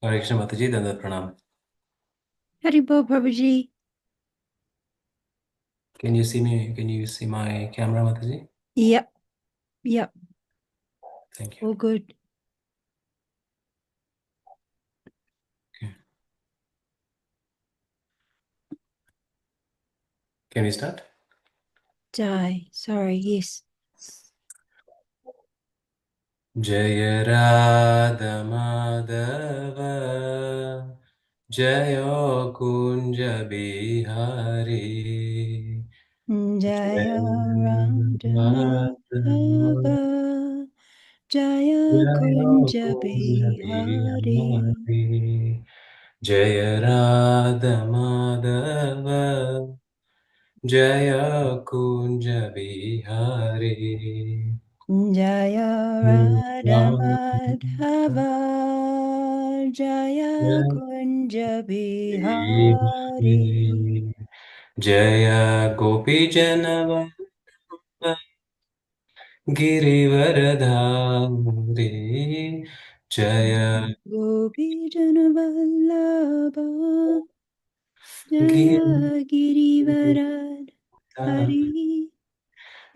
Hare Krishna Mataji, Dandat Pranam. Haribol Prabhuji. Can you see me? Can you see my camera, Mataji? Yep. Thank you. All good. Okay. Can we start? Sorry, yes. Jaya Radha Madhava Jaya Kunja Bihari Jaya Radha Madhava Madhava Jaya Jaya Kunja Kunja Bihari Bihari Jaya Radha Madhava Jaya Kunja Bihari Jaya Radha Madhava Jaya Kunja Bihari Jaya Gopi Janava Girivaradhari Jaya Gopi Janavallabha Jaya Girivaradhari Girivaradhari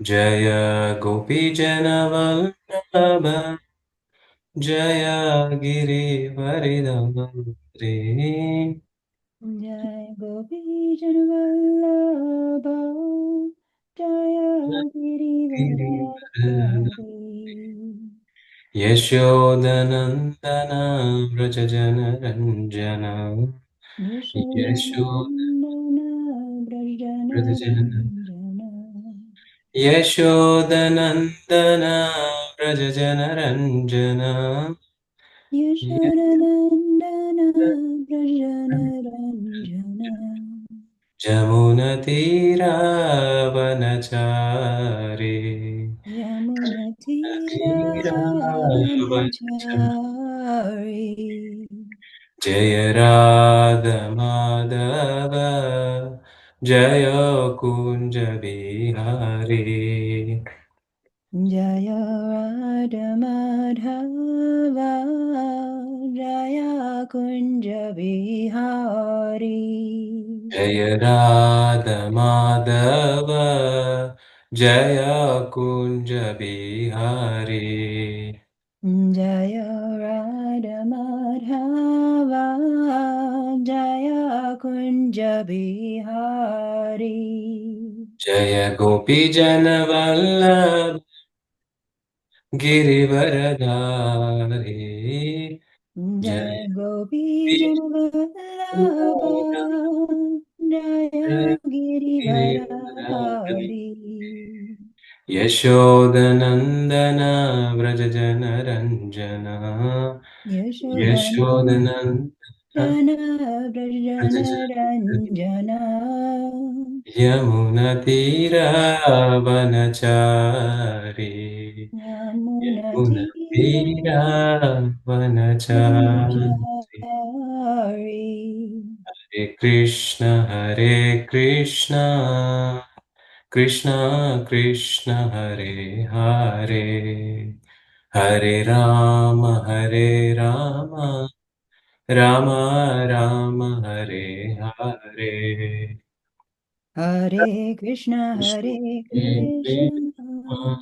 Jaya Gopi Janavallabha Jaya Girivaradhari Jai Gopi Janavallabha Jaya Girivaradhari Yashodanandana Vrajajana Ranjana Yashodanandana Brajana Ranjana Yashodanandana Vrajajana Ranjana Yashodanandana Brajana Ranjana Jamunatira Vanachari Yamunatira Vanachari Vanachari Jaya Radha Madhava Jaya Kunja Bihari Jaya Radha Madhava Jaya Kunja Bihari Jaya Radha Madhava Jaya Kunja Bihari Jaya Radha Madhava Jaya Kunja Bihari Jaya Gopi Jana Vallabha Girivaradhari Jaya Jaya Gopi Gopi Janavallabha Jaya Girivaradhari Girivaradhari Yashodanandana Vrajajana Ranjana Yashodanandana Yashodanandana Brajana Vrajajana Ranjana Yamunatira Vanachari Yamunatira Yamunatira Vanachari Vanachari Hare Krishna Krishna Krishna Hare Hare Hare Hare Rama Rama Rama Hare Hare Hare Krishna Krishna Hare Krishna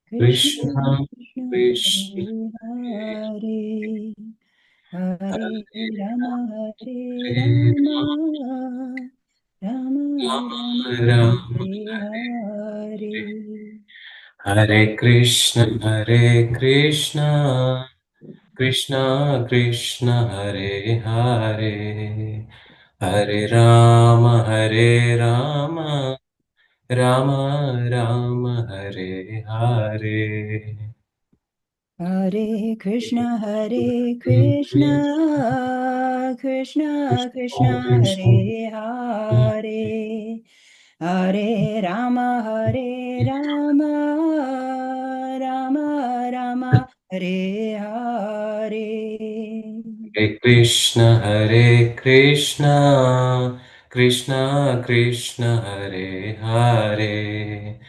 Krishna Krishna Krishna Krishna Krishna Hare Hare Hare Rama Hare Hare Rama Rama Rama Rama Hare Hare Hare Krishna Krishna Krishna Hare Hare Hare Rama Rama Rama Hare Hare Hare Krishna Krishna Krishna Hare Hare Hare Rama Rama Rama Hare Hare Hare Krishna Krishna Krishna Hare Hare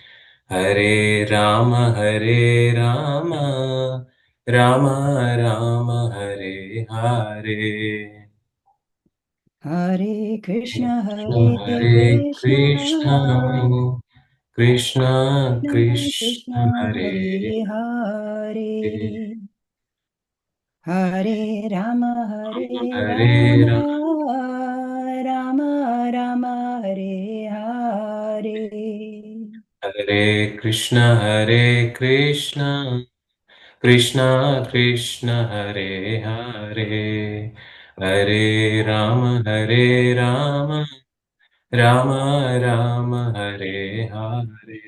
Hare Rama Rama Rama Hare Hare. Hare Krishna, Krishna Hare Hare Krishna, Krishna, Krishna Krishna Krishna Krishna, Hare Hare Hare. Hare. Hare Rama, Hare Hare Rama, Rama, Rama Rama, Hare Hare. Hare Krishna, Hare Krishna, Krishna Krishna, Hare Hare, Hare Rama, Hare Rama, Rama Rama, Hare Hare.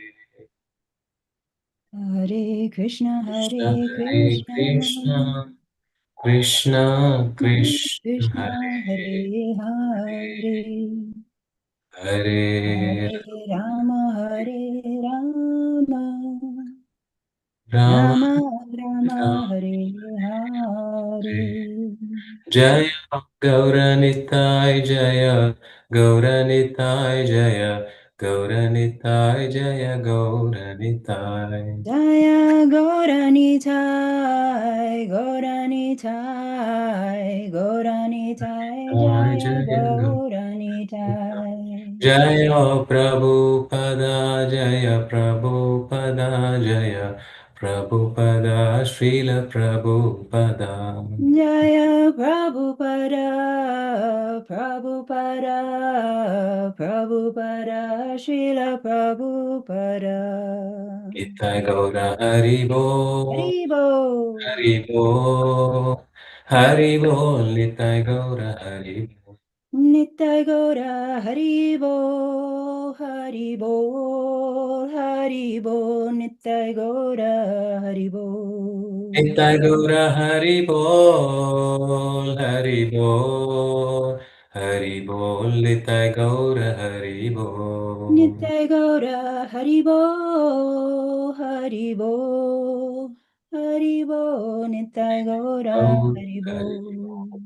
Hare Krishna, Krishna, Hare Hare Krishna, Krishna, Krishna Krishna, Krishna, Hare Hare Hare. Hare Hare Rama, Hare Rama, Rama Rama Rama, Rama. Hare Hare. Jaya Gauranitai Jaya Gauranitai Jaya Gauranitai Jaya Gauranitai Jaya Gauranitai, Gauranitai, Gauranitai, Jaya Jaya Gauranitai. Jaya Prabhupada Jaya Prabhupada Jaya Prabhupada Srila Prabhupada Jaya Prabhupada, Prabhupada, Prabhupada, Srila Prabhupada. Nitai Gaura Haribo Haribo, Haribo Haribo Nitai Gaura Haribo Nitya Gaura, Haribo, Haribo, Haribo, Nitya Gaura, Haribo. Nitai Gaura Haribol, Haribol, Haribol, Nitai Gaura Haribol. Nitya Gaura, Haribo, Haribo, Haribo, Nitya Gaura, Gaura Haribo. Haribol.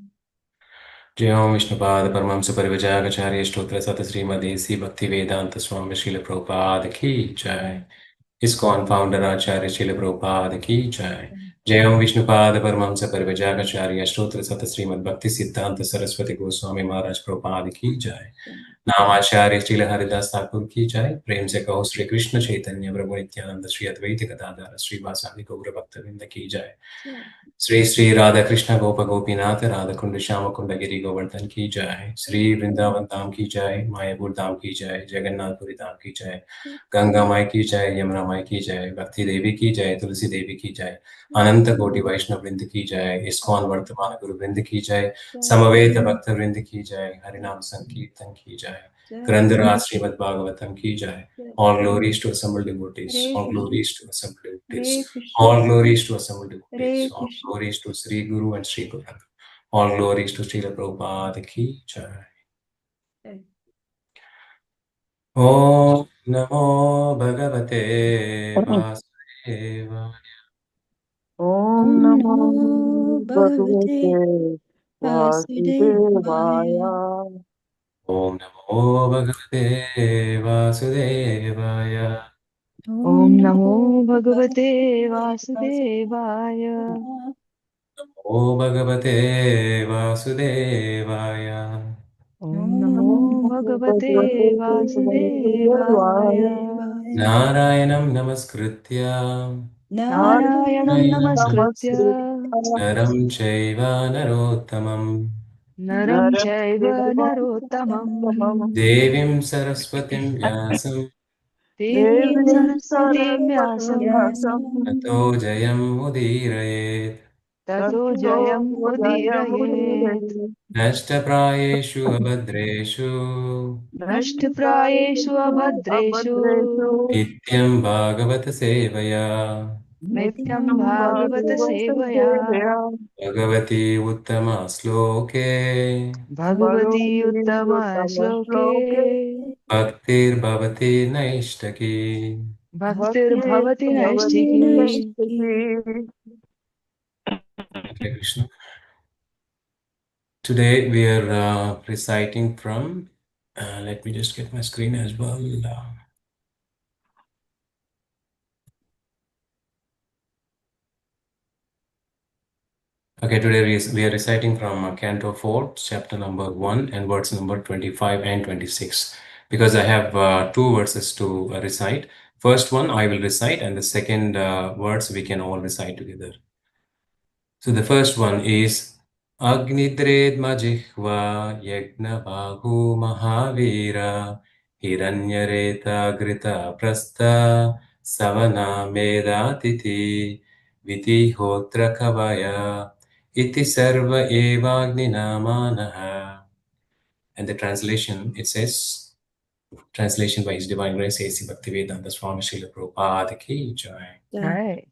जय ओम विष्णुपाद परमहंस परिव्राजकाचार्य स्तोत्र सत श्रीमदेसी भक्ति वेदांत स्वामी श्रील प्रभुपाद की जय। ISKCON founder आचार्य श्रील प्रभुपाद की जय। जय ओम विष्णुपाद परमहंस परिव्राजकाचार्य स्तोत्र सत श्रीमद् भक्ति सिद्धांत सरस्वती गोस्वामी महाराज प्रभुपाद की जय। नामाचार्य श्रील हरिदास ठाकुर की जय। प्रेम से कहो श्री कृष्ण चैतन्य प्रभु नित्यानंद श्री अद्वैत गदाधर श्रीवासादि गौर भक्तवृंद की जय। श्री श्री राधा कृष्ण गोप गोपीनाथ राधा कुंड श्याम कुंड गिरी गोवर्धन की जय। श्री वृंदावन धाम की जय, मायापुर धाम की जय, जगन्नाथपुरी धाम की जय, गंगा माई की जय, यमुना माई की जय, भक्ति देवी की जय, तुलसी देवी की जय, अनंत कोटि वैष्णव वृंद की जय, इस्कॉन वर्तमान गुरु वृंद की जय, समवेत भक्त वृंद की जय, हरिनाम संकीर्तन की जय, ग्रंथराज श्रीमद् भागवतम की जय। All glories to assembled devotees. Hare All Krishna, glories to assembled devotees. Hare Krishna, All glories to assembled devotees. Hare All Krishna. glories to Sri Guru and Sri Guru. All glories to Srila Prabhupada ki jai. Om Namo Bhagavate Vasudevaya. Om Om Namo Namo Bhagavate Bhagavate Vasudevaya. Vasudevaya. Om Namo Bhagavate Vasudevaya. Om Om Namo Namo Bhagavate Bhagavate Vasudevaya. Vasudevaya. Namo Bhagavate Vasudevaya. Om Om Namo Namo Bhagavate Vasudevaya. Vasudevaya. Narayanam Namaskritya Narayanam Narayanam Namaskritya Naram Chaiva Narottamam Naram Chaiva Narottamam Devim Saraswatim Vyasam Devim Devim Saraswatim Saraswati Vyasam Tato Jayam Udirayet Tato Jayam Udirayet Nashtaprayeshu Abhadreshu Nashtaprayeshu Abhadreshu Nityam Bhagavata Sevaya Nityam Nityam Bhagavata Sevaya Bhagavati Uttama Sloke Bhagavati Uttama Shloke Bhaktir Bhavati Naishtaki. Bhaktir Bhavati Bhakti Naistiki. Naistaki. Hare Krishna. Today we are reciting from, let me just get my screen as well. Okay, today we are reciting from Canto 4, chapter number 1, and words number 25 and 26. Because I have two verses to recite. First one I will recite, and the second words we can all recite together. So the first one is Agnidredma Jihva Yagna Bahu Mahavira Hiranyareta Grita Prastha Savana Medatiti Vitihotra Kavaya Iti Sarva Evagni Manaha. And the translation, it says, translation by His Divine Grace A.C. Bhaktivedanta Swami Srila Prabhupada Ki Jai. Right.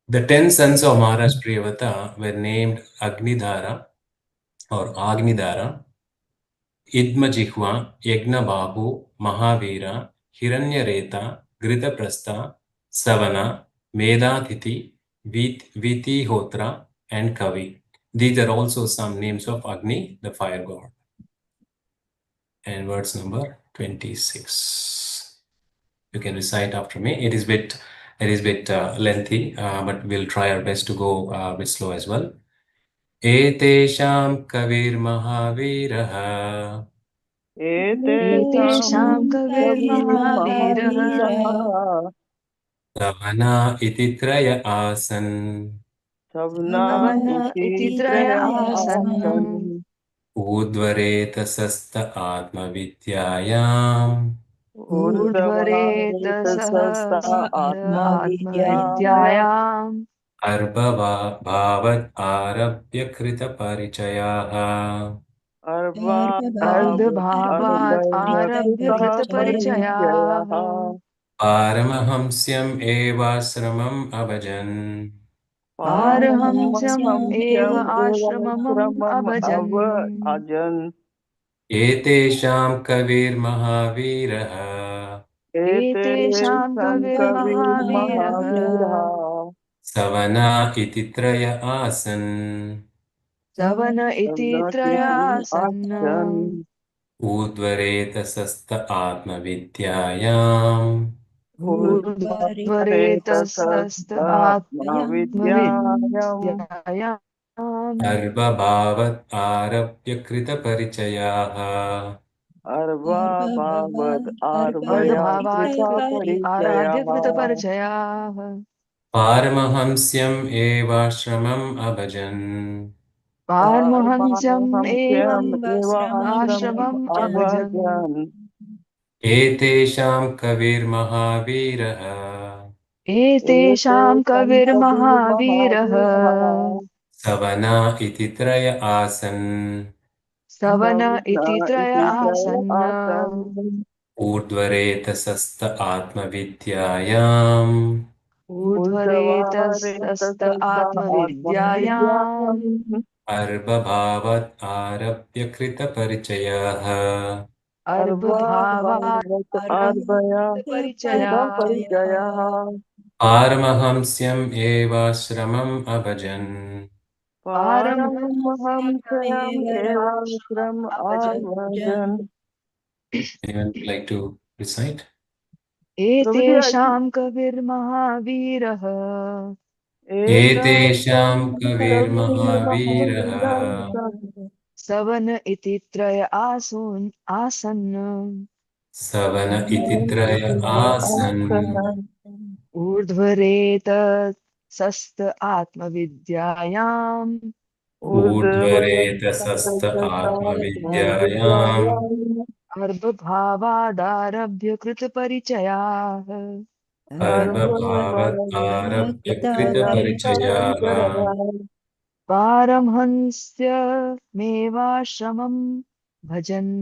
The 10 sons of Maharaj Priyavata were named Agnidhara or Agnidhara, Idmajihva, Yagnabahu, Mahavira, Hiranyareta, Gritaprastha, Savana, Medathiti, Vitihotra, and Kavi. These are also some names of Agni, the fire god. And verse number 26. You can recite after me. It is bit lengthy, but we'll try our best to go a bit slow as well. एतेषां कविर्महावीरः एतेषां कविर्महावीरः सवना इति त्रय आसन् सवन इति त्रय आसन् ऊर्ध्वरेतसस्त आत्मविद्यायाम् ऊर्ध्वरेतसः आत्मविद्यायाम् अर्भभावत् आरभ्य कृतपरिचयाः अर्धभावात् आरभ्य कृतपरिचयाः पारमहंस्यम् एवाश्रमम् अभजन् पारहंस्यम् एव आश्रमम् अभजन् एतेषां कविर्महावीरः एतेषां कविर्महावीरः सवना इति त्रय आसन् सवन इति त्रयासन् ऊर्ध्वरेतसस्त आत्मविद्यायाम् ऊर्ध्वरेतसस्त आत्मविद्यायाम् अर्भभावत् आरभ्य कृतपरिचयाः अर्धभावात् आराध्य कृतपरिचयाः पारमहंस्यम् एवाश्रमम् अभजन् पारमहंस्यम् एव आश्रमम् अभजन् एतेषां कविर्महावीरः एतेषां कविर्महावीरः सवना इति त्रय आसन् सवन इति त्रय आसन् ऊर्ध्वरेतसस्त आत्मविद्यायाम् ऊर्ध्वरेतसस्त आत्मविद्यायाम् अर्भभावत् आरभ्य कृतपरिचयः अर्भभावात् परिचयाः पारमहंस्यम् एवाश्रमम् अभजन् पारमहंस्यम् एव आश्रमम् अभजन् Anyone would like to recite? एतेषां कविर्महावीरः एतेषां कविर्महावीरः सवन इति त्रय आसन् सवन इति त्रय आसन् ऊर्ध्वरेतसस्त आत्मविद्यायाम् ऊर्ध्वरेतसस्त आत्मविद्यायाम् अर्भभावादारभ्य कृतपरिचयाः अर्भभावत् आरभ्य कृतपरिचयाः पारमहंस्यमेवाश्रमम् भजन्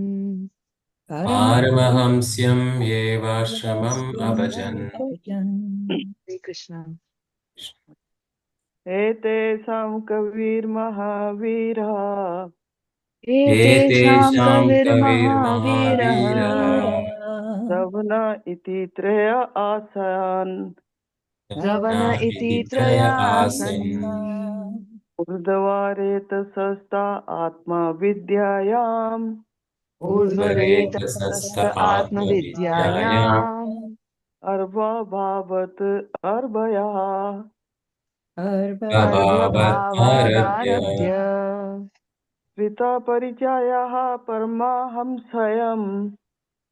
पारमहंस्यम् एवाश्रमम् अभजन् श्रीकृष्ण एतेषां कविर्महावीरः एतेषां कविर्महावीरः सवन इति त्रय आसन् सवन इति त्रयासन् ऊर्ध्वरेतसस्ता आत्मविद्यायाम् ऊर्ध्वरेतसस्त आत्मविद्यायाम् अर्भभावत् अर्भया अर्वभावादारभ्य कृता परिचयः परमहंसयम्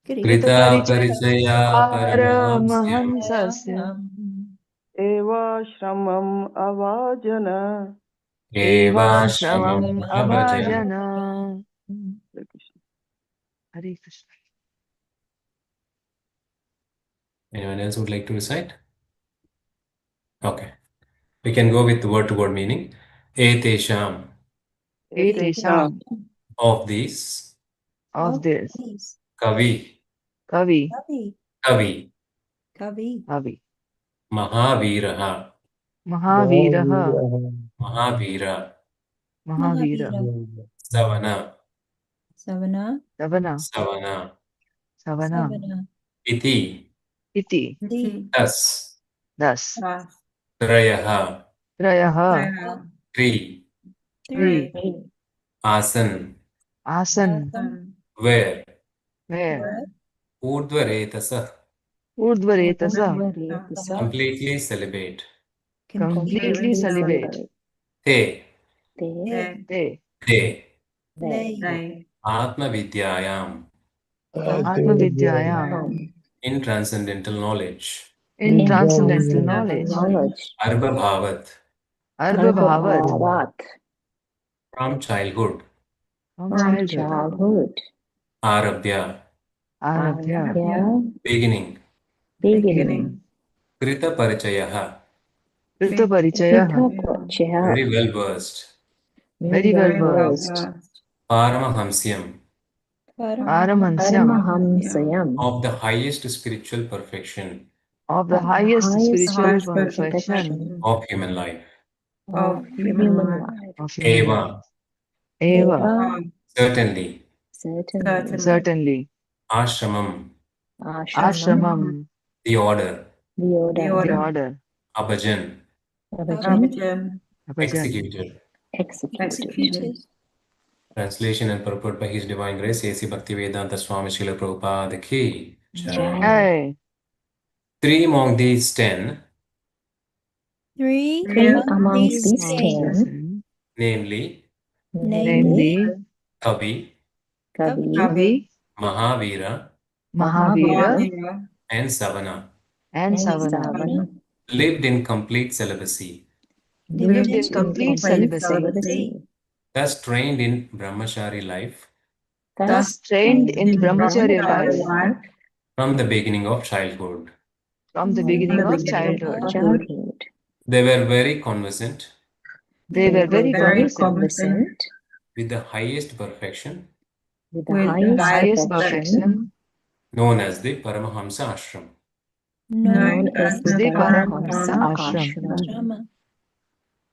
कृतापरिचया परमहंस्य परमहंसस्य एवाश्रमम् अवाजन। एवाश्रमम् अभजन. अभजन. Hare Krishna. Anyone else would like to recite? Okay. We can go with word-to-word meaning. Etesham, Etesham, of these, of this, Kavi, Kavi, Kavi, Kavi, Mahaviraha, Mahaviraha, Mahavira, Mahavira, Savana, Savana, Savana, Savana, Savana, Iti, Iti, Tas, Das, Trayaha, Trayaha, Tri, Tri, Asan, Asan, Where, Where, Urdhvaretasa, Urdhvaretasa, completely celibate. completely celibate. Te, They, Te, Atma Vidyayam, Atmavidyayam, in transcendental knowledge. in transcendental knowledge. Arba Bhavat, Arbha from childhood. from childhood. Arabhya, Arabhya, beginning. beginning. Krita Parichayaha, Krita Parichayaha, very well versed. very well versed. Paramahamsyam, Paramahansyam, of the highest spiritual perfection of the highest spiritual perfection of human life. of human life. Eva, Eva, certainly. certainly. Ashramam, Ashramam, the order. the order. Abhajan, Abhajan, executed. Translation and purport by His Divine Grace, A.C. Bhaktivedanta Swami Srila Prabhupada ki jai. Hey, 3 among these 10, Three among these these 10, namely namely Kavi, Kavi, Mahavira, Mahavira, and Savana, and Savana, lived in complete celibacy, lived in complete celibacy, thus trained in brahmachari life thus trained in brahmacharya life from the beginning of childhood. from the beginning of childhood. They were very conversant They were very conversant with the highest perfection with the highest perfection known as the Paramahamsa Ashram. known as the Paramahamsa Ashram. Ashram.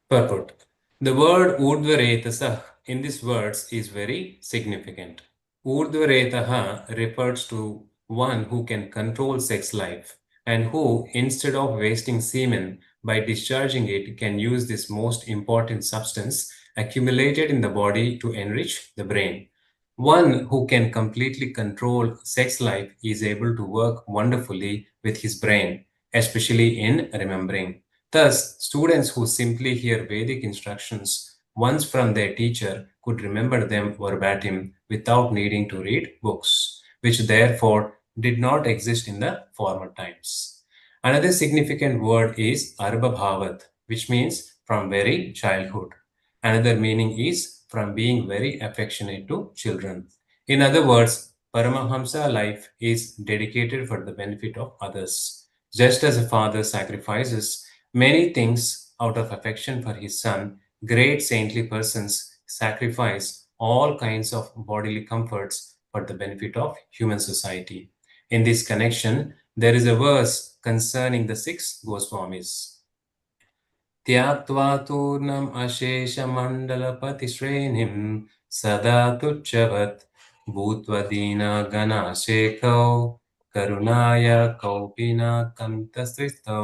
Purport. The word Urdhvaretasah in these words is very significant. Urdhvaretaha refers to one who can control sex life and who, instead of wasting semen by discharging it, can use this most important substance accumulated in the body to enrich the brain. One who can completely control sex life is able to work wonderfully with his brain, especially in remembering. Thus, students who simply hear Vedic instructions once from their teacher could remember them verbatim without needing to read books, which therefore did not exist in the former times. Another significant word is Arbhabhavat, which means from very childhood. Another meaning is from being very affectionate to children. In other words, Paramahamsa life is dedicated for the benefit of others. Just as a father sacrifices many things out of affection for his son, great saintly persons sacrifice all kinds of bodily comforts for the benefit of human society. In this connection, there is a verse concerning the 6 Goswamis. त्याक्त्वा तूर्णम् अशेषमण्डलपतिश्रेणिं सदा तुच्छवत् भूत्वा दीनगणाशेखौ करुणाय कौपिनकन्तस्थितौ.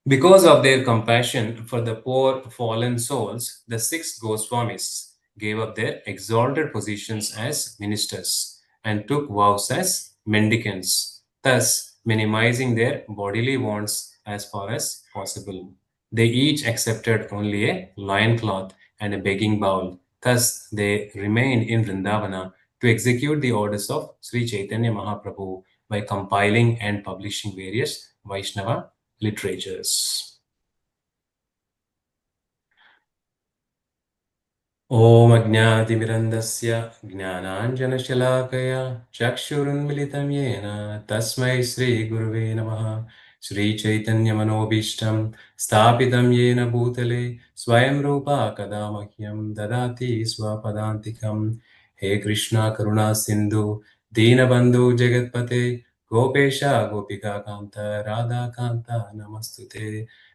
Because of their compassion for the poor fallen souls, the 6 Goswamis gave up their exalted positions as ministers and took vows as mendicants, thus minimizing their bodily wants as far as possible. They each accepted only a loincloth and a begging bowl. Thus, they remained in Vrindavana to execute the orders of Sri Chaitanya Mahaprabhu by compiling and publishing various Vaishnava literatures. ॐ अज्ञातिमिरन्दस्य ज्ञानाञ्जनशलाकया चक्षुरुन्मिलितं येन तस्मै श्रीगुरुवे नमः। श्रीचैतन्यमनोभीष्टं स्थापितं येन भूतले स्वयं रूपा कदा मह्यं ददाति स्वपदान्तिकं। हे कृष्णा करुणा सिन्धु दीनबन्धु जगत्पते गोपेश गोपिकान्त राधाकान्त नमस्तुते।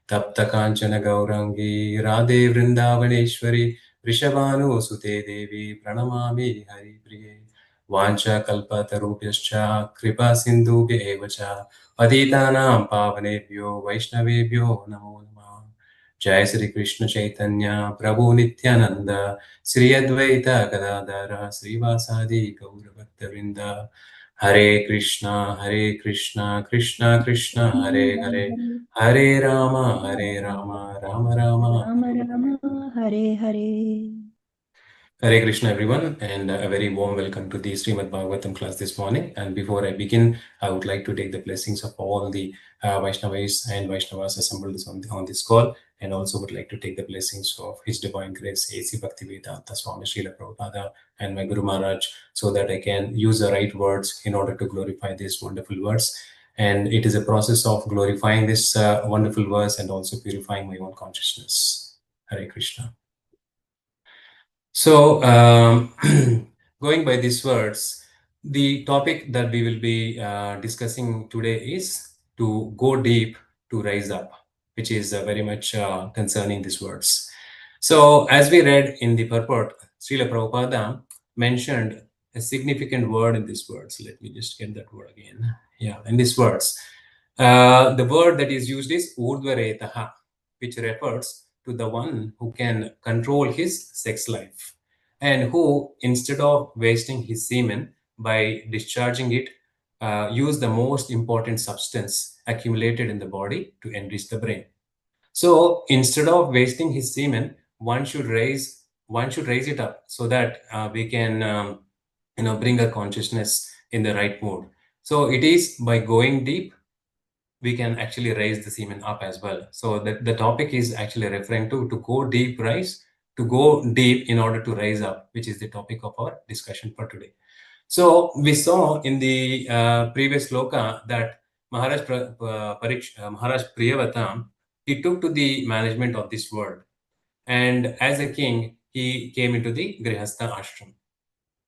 तप्त काञ्चन गौराङ्गी राधे वृन्दावनेश्वरी वृषभानुसुते देवी प्रणमामि हरिप्रिये। वाञ्छाकल्पतरुभ्यश्च कृपा सिन्धुभ्य एव च पतितानां पावनेभ्यो वैष्णवेभ्यो नमो नमः। जय श्री कृष्ण चैतन्य प्रभु नित्यानंद श्री अद्वैत गदाधर श्रीवासादि गौरभक्तवृंद। हरे कृष्णा कृष्णा कृष्णा हरे हरे, हरे Ram Ram Ram Rama Hare Hare. Hare Krishna everyone, and a very warm welcome to the Śrīmad-Bhāgavatam class this morning. And before I begin, I would like to take the blessings of all the Vaishnavas and Vaishnavas assembled on this call, and also would like to take the blessings of His Divine Grace, A.C. Bhaktivedanta Swami Srila Prabhupada and my Guru Maharaj, so that I can use the right words in order to glorify these wonderful words. And it is a process of glorifying this wonderful verse and also purifying my own consciousness. Hare Krishna. So, going by these words, the topic that we will be discussing today is to go deep to rise up, which is very much concerning these words. So, as we read in the purport, Srila Prabhupada mentioned a significant word in these words. Let me just get that word again. Yeah, in these words, the word that is used is urdhvaretaha, which refers to the one who can control his sex life and who, instead of wasting his semen by discharging it, use the most important substance accumulated in the body to enrich the brain. So instead of wasting his semen, one should raise it up so that we can bring our consciousness in the right mood. So it is by going deep we can actually raise the semen up as well. So the topic is actually referring to go deep, to go deep in order to rise up, which is the topic of our discussion for today. So we saw in the previous sloka that Maharaj Priyavatam, he took to the management of this world, and as a king he came into the Grihastha ashram.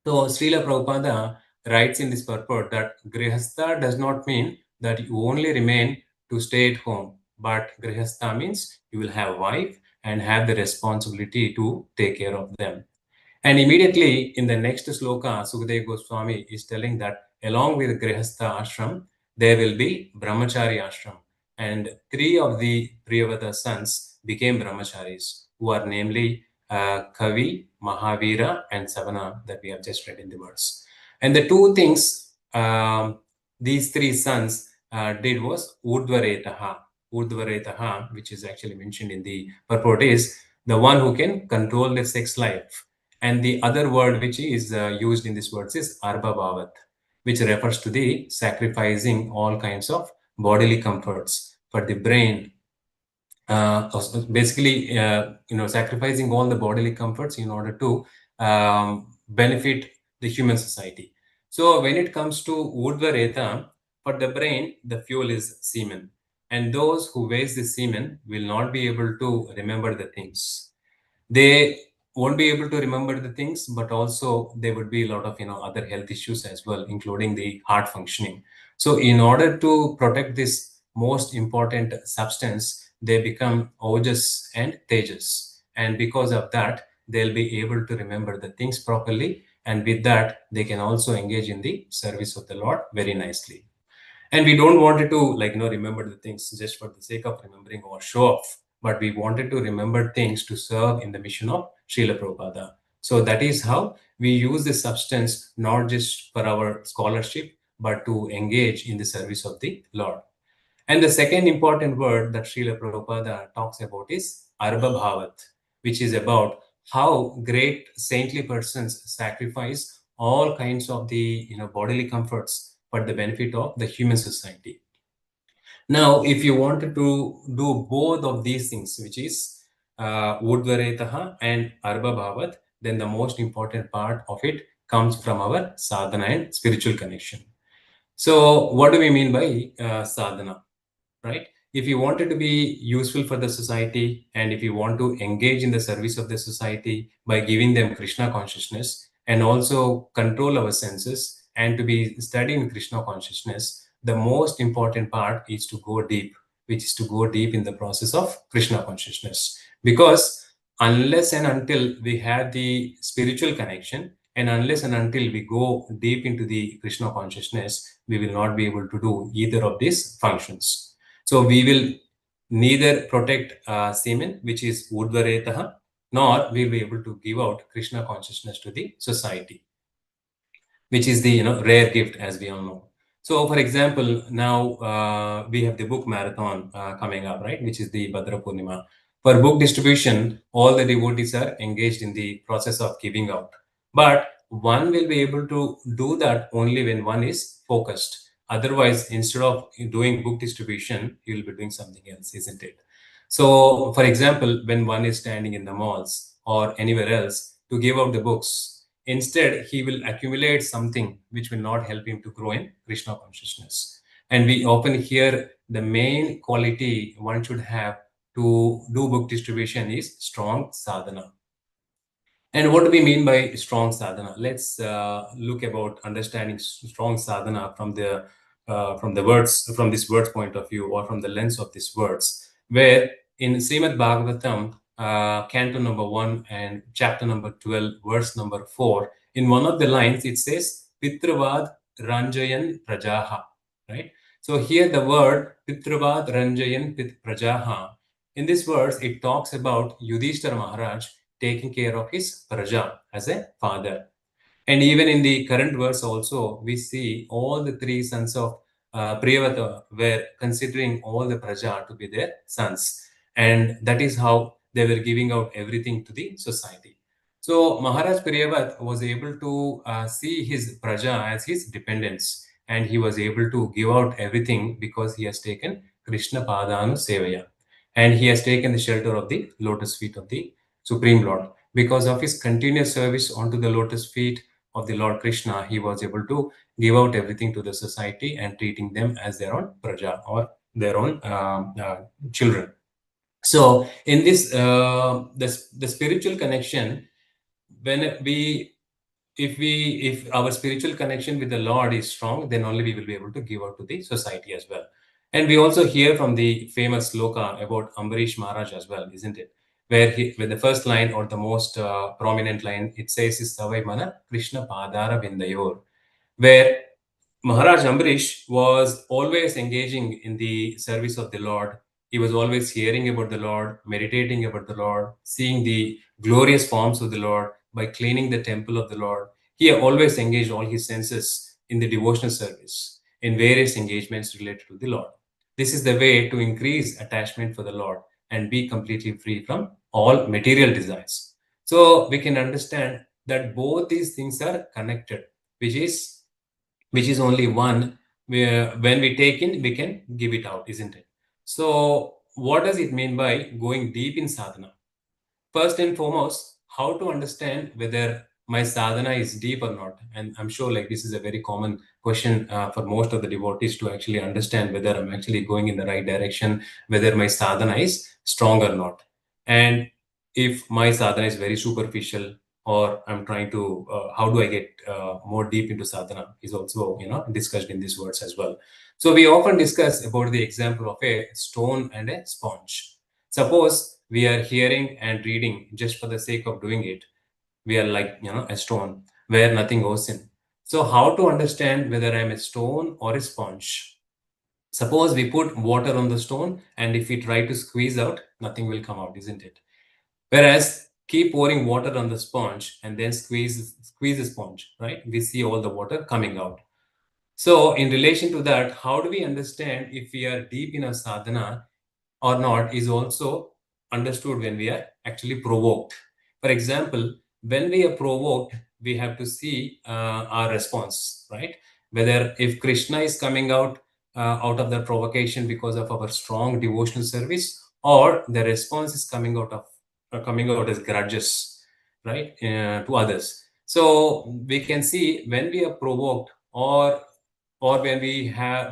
So Srila Prabhupada writes in this purport that Grihastha does not mean that you only remain to stay at home, but Grihastha means you will have a wife and have the responsibility to take care of them. And immediately in the next sloka, Sukadeva Goswami is telling that along with Grihastha ashram, there will be Brahmachari ashram. And 3 of the Priyavata sons became Brahmacharis, who are namely Kavi, Mahavira, and Savana that we have just read in the verse. And the 2 things these 3 sons did was Urdhvaretaha. Urdhvaretaha, which is actually mentioned in the purport, is the one who can control the sex life. And the other word which is used in this verse is Arbabhavat, which refers to the sacrificing all kinds of bodily comforts for the brain. Basically, sacrificing all the bodily comforts in order to benefit the human society. So when it comes to Urdhvareta, for the brain, the fuel is semen. And those who waste the semen will not be able to remember the things. They won't be able to remember the things, but also there would be a lot of other health issues as well, including the heart functioning. So in order to protect this most important substance, they become ojas and tejas, and because of that they'll be able to remember the things properly, and with that they can also engage in the service of the Lord very nicely. And we don't want to remember the things just for the sake of remembering or show off, but we wanted to remember things to serve in the mission of Srila Prabhupada. So that is how we use the substance not just for our scholarship, but to engage in the service of the Lord. And the second important word that Srila Prabhupada talks about is Arba Bhavat, which is about how great saintly persons sacrifice all kinds of the bodily comforts for the benefit of the human society. Now, if you wanted to do both of these things, which is Urdhvaretaha and Arba Bhavat, then the most important part of it comes from our sadhana and spiritual connection. So, what do we mean by sadhana? Right? If you wanted to be useful for the society, and if you want to engage in the service of the society by giving them Krishna consciousness and also control our senses and to be studying Krishna consciousness, the most important part is to go deep, which is to go deep in the process of Krishna consciousness. Because unless and until we have the spiritual connection, and unless and until we go deep into the Krishna consciousness, we will not be able to do either of these functions. So we will neither protect semen, which is Urdhvaretaha, nor will be able to give out Krishna consciousness to the society, which is the rare gift, as we all know. So, for example, now we have the book marathon coming up, right, which is the Bhadra Purnima. For book distribution, all the devotees are engaged in the process of giving out. But one will be able to do that only when one is focused. Otherwise, instead of doing book distribution, you will be doing something else, isn't it? So, for example, when one is standing in the malls or anywhere else to give out the books, instead, he will accumulate something which will not help him to grow in Krishna consciousness. And we often hear the main quality one should have to do book distribution is strong sadhana. And what do we mean by strong sadhana? Let's look about understanding strong sadhana from the words, from this words point of view, or from the lens of these words, where in Śrīmad-Bhāgavatam, canto number 1 and chapter number 12, verse number 4, in one of the lines it says Pitravad Ranjayan Prajaha, right? So here the word Pitravad Ranjayan Prajaha, in this verse it talks about Yudhishthira Maharaj taking care of his praja as a father. And even in the current verse also, we see all the three sons of Priyavata were considering all the praja to be their sons. And that is how they were giving out everything to the society. So Maharaj Priyavat was able to see his praja as his dependents. And he was able to give out everything because he has taken Krishna Padanu Sevaya. And he has taken the shelter of the lotus feet of the Supreme Lord. Because of his continuous service onto the lotus feet of the Lord Krishna, he was able to give out everything to the society and treating them as their own praja or their own children. So in this, the spiritual connection, if our spiritual connection with the Lord is strong, then only we will be able to give out to the society as well. And we also hear from the famous sloka about Ambarish Maharaj as well, isn't it? Where the first line or the most prominent line, it says is Savai Mana Krishna Padara Vindayor, where Maharaj Ambarish was always engaging in the service of the Lord. He was always hearing about the Lord, meditating about the Lord, seeing the glorious forms of the Lord by cleaning the temple of the Lord. He always engaged all his senses in the devotional service, in various engagements related to the Lord. This is the way to increase attachment for the Lord and be completely free from all material desires. So we can understand that both these things are connected, which is only one, where when we take in, we can give it out, isn't it? So what does it mean by going deep in sadhana? First and foremost, how to understand whether my sadhana is deep or not. And I'm sure like this is a very common question for most of the devotees to actually understand whether I'm actually going in the right direction, whether my sadhana is strong or not. And if my sadhana is very superficial, or I'm trying to, how do I get more deep into sadhana is also, discussed in these words as well. So we often discuss about the example of a stone and a sponge. Suppose we are hearing and reading just for the sake of doing it. We are like, a stone where nothing goes in. So how to understand whether I'm a stone or a sponge? Suppose we put water on the stone, and if we try to squeeze out, nothing will come out, isn't it? Whereas keep pouring water on the sponge and then squeeze the sponge, right? We see all the water coming out. So in relation to that, how do we understand if we are deep in our sadhana or not is also understood when we are actually provoked. For example, when we are provoked, we have to see our response, right? Whether if Krishna is coming out of the provocation because of our strong devotional service, or the response is coming out as grudges, right, to others. So we can see when we are provoked, or when we are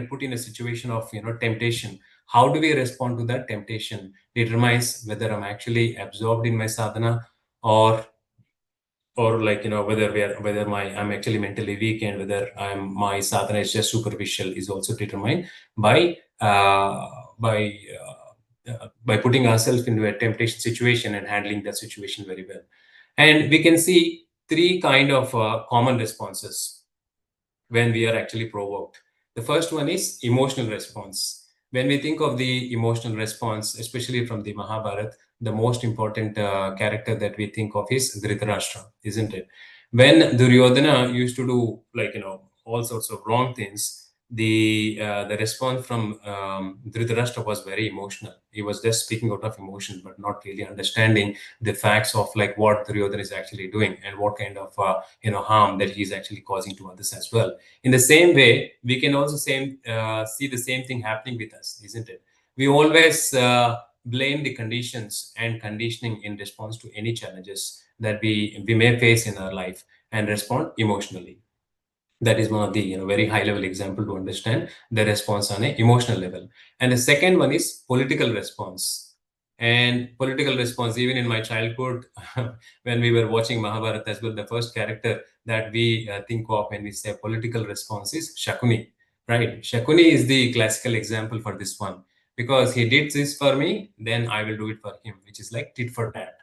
put in a situation of temptation, how do we respond to that temptation determines whether I'm actually absorbed in my sadhana, or like whether I'm actually mentally weak, and whether my sadhana is just superficial is also determined by by putting ourselves into a temptation situation and handling that situation very well. And we can see three kind of common responses when we are actually provoked. The first one is emotional response. When we think of the emotional response, especially from the Mahabharata, the most important character that we think of is Dhritarashtra, isn't it? When Duryodhana used to do all sorts of wrong things, the response from Dhritarashtra was very emotional. He was just speaking out of emotion, but not really understanding the facts of like what Duryodhana is actually doing and what kind of harm that he's actually causing to others as well. In the same way, we can also see the same thing happening with us, isn't it? We always blame the conditions and conditioning in response to any challenges that we may face in our life, and respond emotionally. That is one of the very high level example to understand the response on an emotional level. And the second one is political response. And political response, even in my childhood, when we were watching Mahabharata as well, the first character that we think of when we say political response is Shakuni, right? Shakuni is the classical example for this one, because he did this for me, then I will do it for him, which is like tit for tat.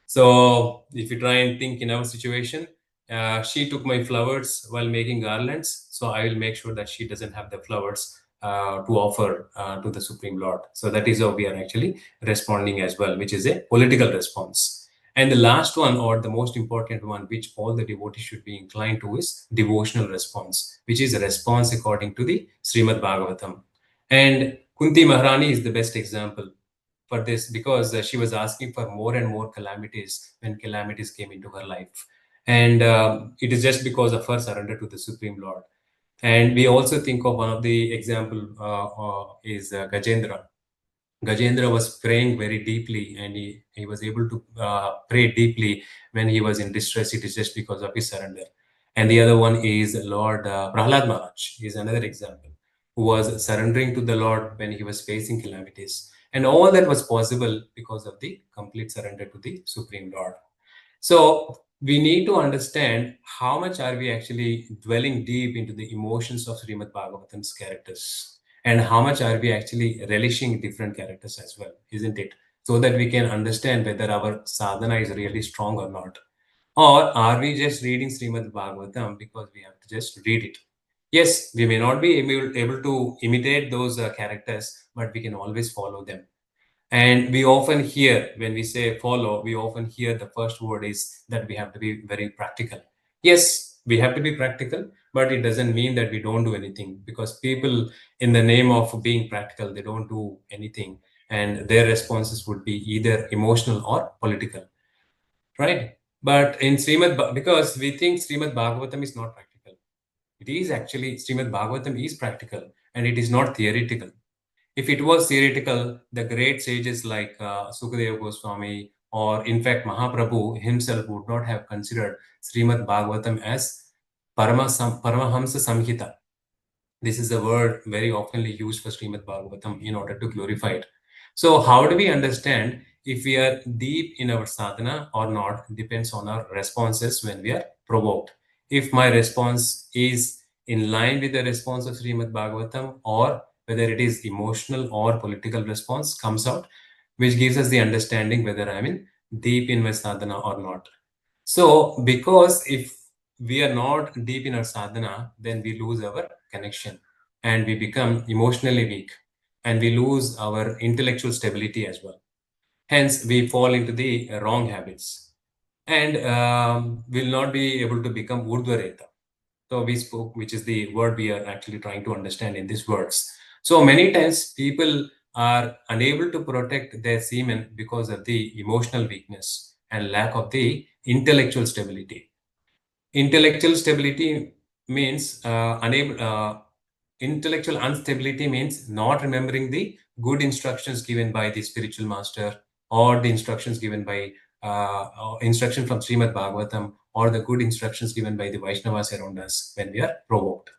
So if you try and think in our situation, she took my flowers while making garlands, so I will make sure that she doesn't have the flowers to offer to the Supreme Lord. So that is how we are actually responding as well, which is a political response. And the last one, or the most important one, which all the devotees should be inclined to, is devotional response, which is a response according to the Śrīmad-Bhāgavatam. And Kunti Maharani is the best example for this, because she was asking for more and more calamities when calamities came into her life. And it is just because of her surrender to the Supreme Lord. And we also think of one of the example is Gajendra. Gajendra was praying very deeply, and he was able to pray deeply when he was in distress. It is just because of his surrender. And the other one is Lord Prahlad Maharaj is another example, who was surrendering to the Lord when he was facing calamities. And all that was possible because of the complete surrender to the Supreme Lord. So we need to understand how much are we actually dwelling deep into the emotions of Srimad-Bhagavatam's characters, and how much are we actually relishing different characters as well, isn't it? So that we can understand whether our sadhana is really strong or not. Or are we just reading Srimad-Bhagavatam because we have to just read it? Yes, we may not be able to imitate those characters, but we can always follow them. And we often hear, when we say follow, we often hear the first word is that we have to be very practical. Yes, we have to be practical, but it doesn't mean that we don't do anything, because people, in the name of being practical, they don't do anything. And their responses would be either emotional or political, right? But in because we think Srimad Bhagavatam is not practical. It is actually, Srimad Bhagavatam is practical, and it is not theoretical. If it was theoretical, the great sages like Sukadeva Goswami, or in fact Mahaprabhu himself, would not have considered Srimad Bhagavatam as Paramahamsa Samhita. This is a word very oftenly used for Srimad Bhagavatam in order to glorify it. So how do we understand if we are deep in our sadhana or not depends on our responses when we are provoked. If my response is in line with the response of Srimad Bhagavatam, or whether it is emotional or political response comes out, which gives us the understanding whether I'm in deep in my sadhana or not. So because if we are not deep in our sadhana, then we lose our connection and we become emotionally weak, and we lose our intellectual stability as well. Hence, we fall into the wrong habits, and will not be able to become Urdhvareta. So we spoke, which is the word we are actually trying to understand in these words. So many times people are unable to protect their semen because of the emotional weakness and lack of the intellectual stability. Intellectual stability means intellectual instability means not remembering the good instructions given by the spiritual master, or the instructions given by instruction from Śrīmad-Bhāgavatam, or the good instructions given by the Vaishnavas around us when we are provoked.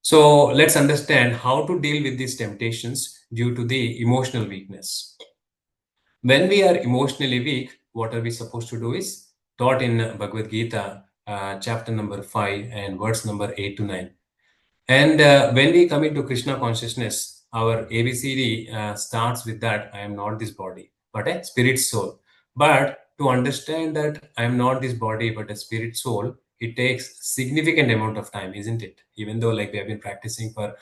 So let's understand how to deal with these temptations due to the emotional weakness. When we are emotionally weak, what are we supposed to do is taught in Bhagavad Gita, chapter number 5 and verse number 8 to 9. And when we come into Krishna consciousness, our ABCD starts with that I am not this body, but a spirit soul. But to understand that I am not this body, but a spirit soul, it takes significant amount of time, isn't it? Even though like we have been practicing for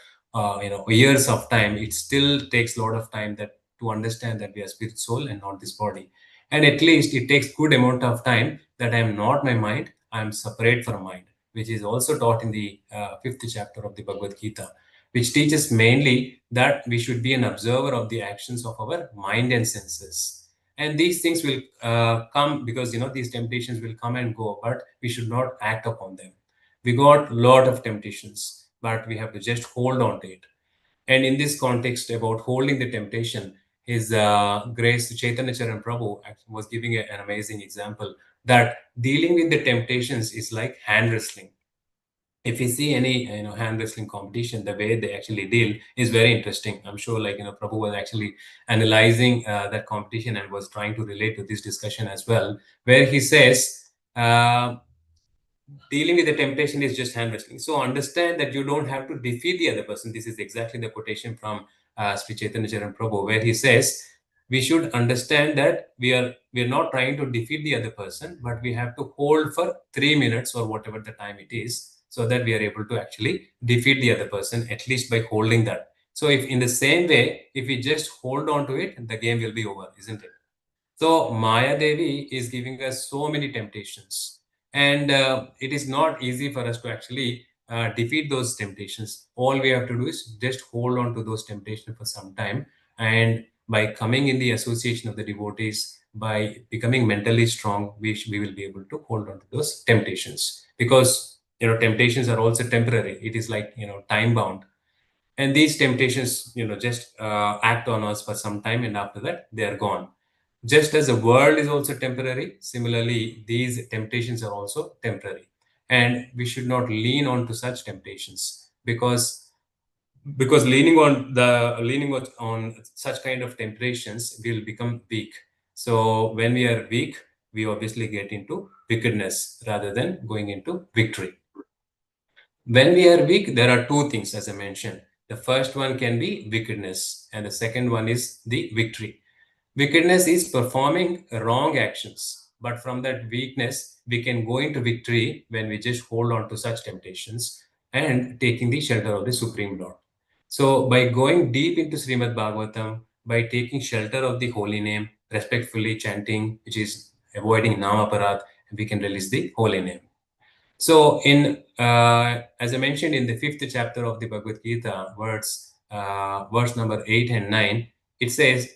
years of time, it still takes a lot of time that to understand that we are spirit soul and not this body. And at least it takes good amount of time that I am not my mind, I am separate from mind, which is also taught in the 5th chapter of the Bhagavad Gita, which teaches mainly that we should be an observer of the actions of our mind and senses. And these things will come because, these temptations will come and go, but we should not act upon them. We got a lot of temptations, but we have to just hold on to it. And in this context about holding the temptation, his Grace Chaitanya Charan Prabhu was giving an amazing example that dealing with the temptations is like hand wrestling. If you see any hand wrestling competition, the way they actually deal is very interesting. I'm sure Prabhu was actually analyzing that competition and was trying to relate to this discussion as well, where he says dealing with the temptation is just hand wrestling. So understand that you don't have to defeat the other person. This is exactly the quotation from Sri Chaitanya Charan Prabhu, where he says we should understand that we're not trying to defeat the other person, but we have to hold for 3 minutes or whatever the time it is, so that we are able to actually defeat the other person, at least by holding that. So if in the same way, if we just hold on to it, the game will be over, isn't it? So Maya Devi is giving us so many temptations, and it is not easy for us to actually defeat those temptations. All we have to do is just hold on to those temptations for some time, and by coming in the association of the devotees, by becoming mentally strong, we will be able to hold on to those temptations, because temptations are also temporary. It is like time bound, and these temptations just act on us for some time, and after that they are gone. Just as the world is also temporary, similarly, these temptations are also temporary. And we should not lean on to such temptations, because leaning on such kind of temptations will become weak. So when we are weak, we obviously get into wickedness rather than going into victory. When we are weak, there are two things, as I mentioned. The first one can be wickedness, and the second one is the victory. Wickedness is performing wrong actions, but from that weakness, we can go into victory when we just hold on to such temptations and taking the shelter of the Supreme Lord. So, by going deep into Śrīmad-Bhāgavatam, by taking shelter of the holy name, respectfully chanting, which is avoiding Namaparad, we can release the holy name. So, as I mentioned in the 5th chapter of the Bhagavad Gita, verse number 8 and 9, it says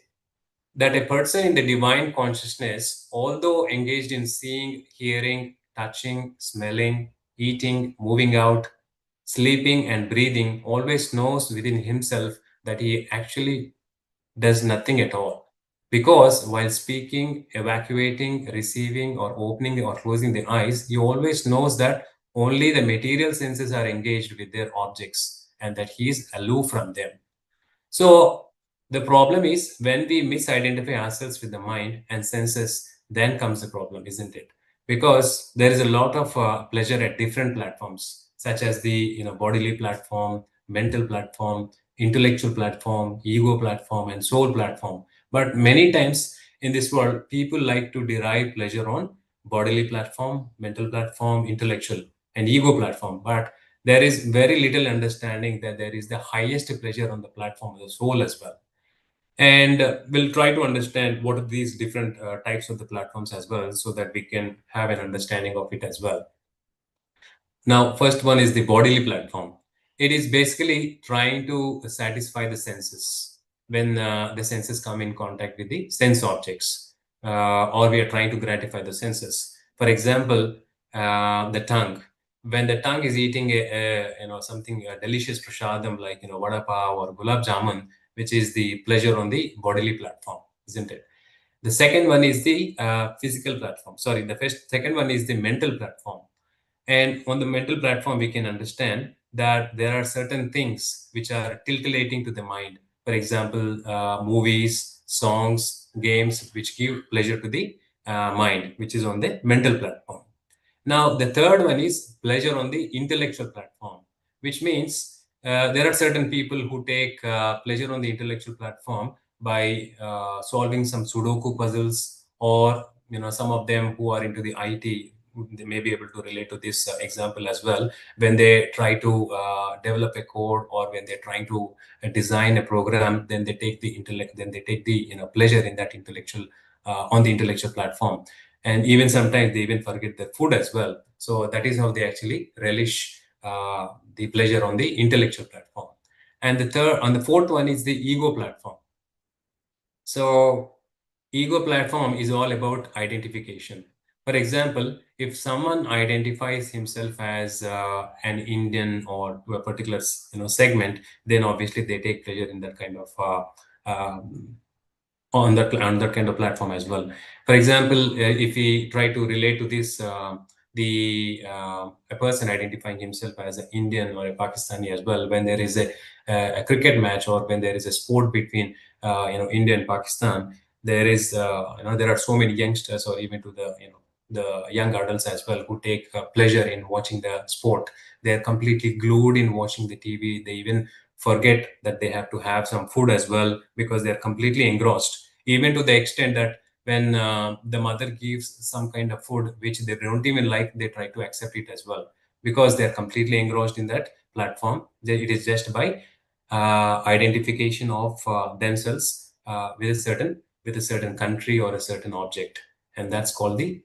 that a person in the divine consciousness, although engaged in seeing, hearing, touching, smelling, eating, moving out, sleeping, and breathing, always knows within himself that he actually does nothing at all. Because while speaking, evacuating, receiving, or opening or closing the eyes, he always knows that only the material senses are engaged with their objects and that he is aloof from them. So the problem is when we misidentify ourselves with the mind and senses, then comes the problem, isn't it? Because there is a lot of pleasure at different platforms, such as the bodily platform, mental platform, intellectual platform, ego platform, and soul platform. But many times in this world, people like to derive pleasure on bodily platform, mental platform, intellectual, and ego platform. But there is very little understanding that there is the highest pleasure on the platform of the soul as well. And we'll try to understand what are these different types of the platforms as well, so that we can have an understanding of it as well. Now, first one is the bodily platform. It is basically trying to satisfy the senses when the senses come in contact with the sense objects, or we are trying to gratify the senses. For example, the tongue. When the tongue is eating something delicious prasadam like vada pav or gulab jamun, which is the pleasure on the bodily platform, isn't it? The second one is the physical platform. Sorry, second one is the mental platform. And on the mental platform, we can understand that there are certain things which are titillating to the mind. For example, movies, songs, games, which give pleasure to the mind, which is on the mental platform. Now, the third one is pleasure on the intellectual platform, which means there are certain people who take pleasure on the intellectual platform by solving some Sudoku puzzles, or some of them who are into the IT, they may be able to relate to this example as well. When they try to develop a code, or when they're trying to design a program, then they take the intellect, then they take the pleasure in that intellectual on the intellectual platform. And even sometimes they even forget their food as well. So that is how they actually relish the pleasure on the intellectual platform. And the fourth one is the ego platform. So ego platform is all about identification. For example, if someone identifies himself as an Indian or to a particular segment, then obviously they take pleasure in that kind of on that kind of platform as well. For example, if we try to relate to this, a person identifying himself as an Indian or a Pakistani as well, when there is a cricket match, or when there is a sport between India and Pakistan, there is there are so many youngsters, or even to the young adults as well, who take pleasure in watching the sport. They are completely glued in watching the TV. They even forget that they have to have some food as well, because they're completely engrossed, even to the extent that when the mother gives some kind of food which they don't even like, they try to accept it as well, because they're completely engrossed in that platform. It is just by identification of themselves with a certain country or a certain object, and that's called the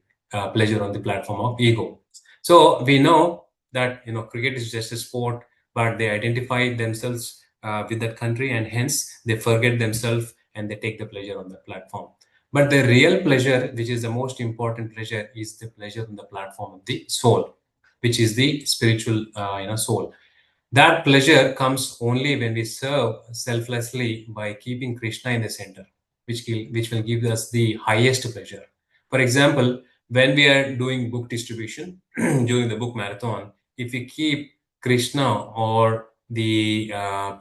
pleasure on the platform of ego. So we know that cricket is just a sport, but they identify themselves with that country, and hence they forget themselves and they take the pleasure on the platform. But the real pleasure, which is the most important pleasure, is the pleasure on the platform of the soul, which is the spiritual soul. That pleasure comes only when we serve selflessly by keeping Krishna in the center, which will give us the highest pleasure. For example, when we are doing book distribution during the book marathon, if we keep Krishna or the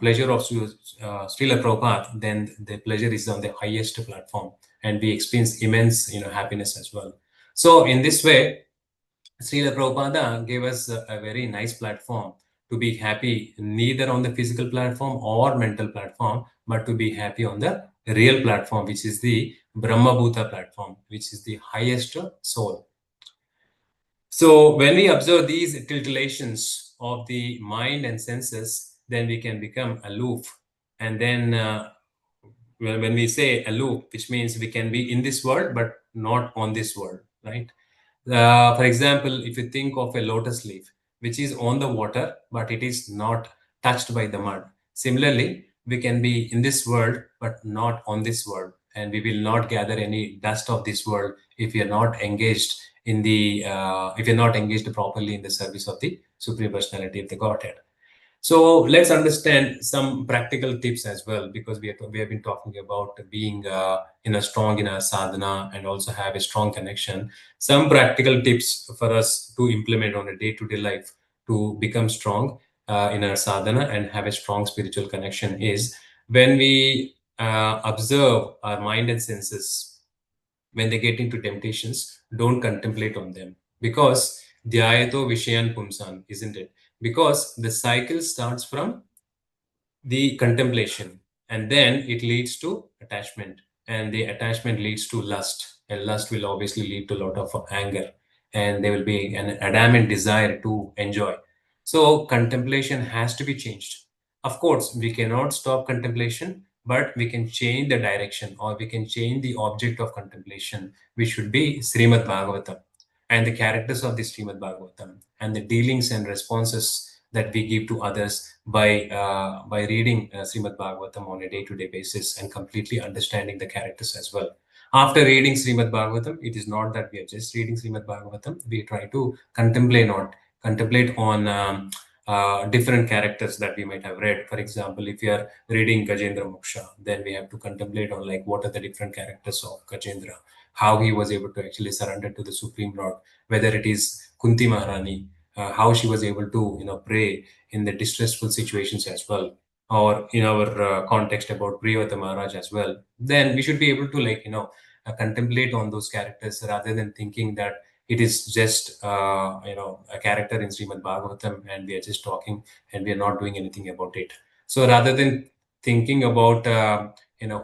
pleasure of Srila Prabhupada, then the pleasure is on the highest platform, and we experience immense happiness as well. So in this way, Srila Prabhupada gave us a very nice platform to be happy, neither on the physical platform or mental platform, but to be happy on the real platform, which is the Brahma Bhuta platform, which is the highest soul. So when we observe these titillations of the mind and senses, then we can become aloof. And then when we say aloof, which means we can be in this world, but not on this world, right? For example, if you think of a lotus leaf, which is on the water, but it is not touched by the mud. Similarly, we can be in this world, but not on this world. And we will not gather any dust of this world if we are not engaged if you're not engaged properly in the service of the Supreme Personality of the Godhead. So let's understand some practical tips as well, because we have been talking about being strong in our sadhana and also have a strong connection. Some practical tips for us to implement on a day-to-day life to become strong in our sadhana and have a strong spiritual connection is when we observe our mind and senses. When they get into temptations, don't contemplate on them, because dhyayato vishayan pumsan, isn't it? Because the cycle starts from the contemplation, and then it leads to attachment, and the attachment leads to lust, and lust will obviously lead to a lot of anger, and there will be an adamant desire to enjoy. So contemplation has to be changed. Of course, we cannot stop contemplation, but we can change the direction, or we can change the object of contemplation, which should be Śrīmad-Bhāgavatam and the characters of the Śrīmad-Bhāgavatam. and the dealings and responses that we give to others by reading Śrīmad-Bhāgavatam on a day-to-day basis and completely understanding the characters as well. After reading Śrīmad-Bhāgavatam, it is not that we are just reading Śrīmad-Bhāgavatam. We try to contemplate on different characters that we might have read. For example, if we are reading Gajendra Moksha, then we have to contemplate on like what are the different characters of Gajendra, how he was able to actually surrender to the Supreme Lord, whether it is Kunti Maharani, how she was able to pray in the distressful situations as well, or in our context about Priyavata Maharaj as well. Then we should be able to contemplate on those characters rather than thinking that it is just a character in Śrīmad-Bhāgavatam and we are just talking and we are not doing anything about it. So rather than thinking about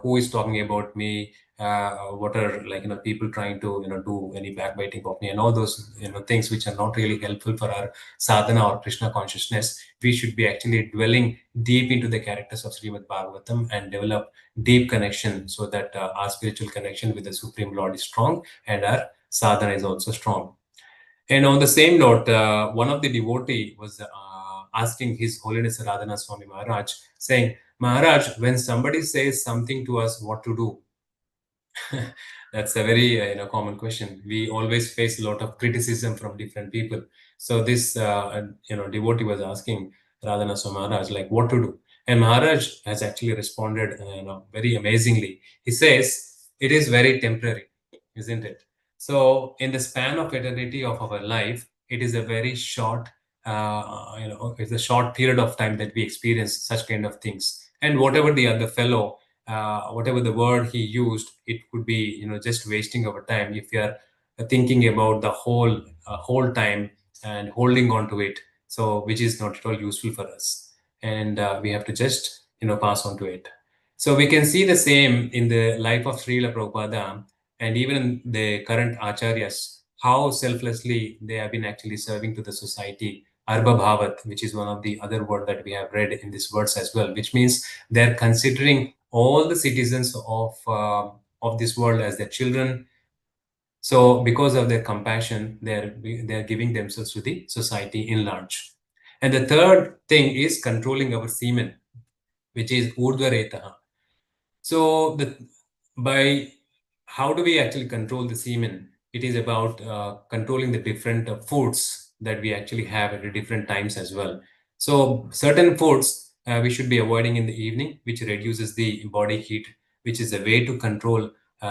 who is talking about me, what are people trying to do any backbiting of me and all those things which are not really helpful for our sadhana or Krishna consciousness, we should be actually dwelling deep into the characters of Śrīmad-Bhāgavatam and develop deep connection so that our spiritual connection with the Supreme Lord is strong and our sadhana is also strong. And on the same note, one of the devotee was asking His Holiness Radhana Swami Maharaj, saying, Maharaj, when somebody says something to us, what to do? That's a very common question. We always face a lot of criticism from different people. So this devotee was asking Radhana Swami Maharaj, like, what to do? And Maharaj has actually responded very amazingly. He says, it is very temporary, isn't it? So in the span of eternity of our life, it is a very short, it's a short period of time that we experience such kind of things. And whatever the other fellow, whatever the word he used, it could be just wasting our time if we are thinking about the whole time and holding on to it. So which is not at all useful for us, and we have to just pass on to it. So we can see the same in the life of Srila Prabhupada and even the current acharyas, how selflessly they have been actually serving to the society. Arba Bhavat, which is one of the other words that we have read in this verse as well, which means they're considering all the citizens of this world as their children. So because of their compassion, they're giving themselves to the society in large. And the third thing is controlling our semen, which is urdhvaretaha. So by how do we actually control the semen? It is about controlling the different foods that we actually have at different times as well. So certain foods we should be avoiding in the evening, which reduces the body heat, which is a way to control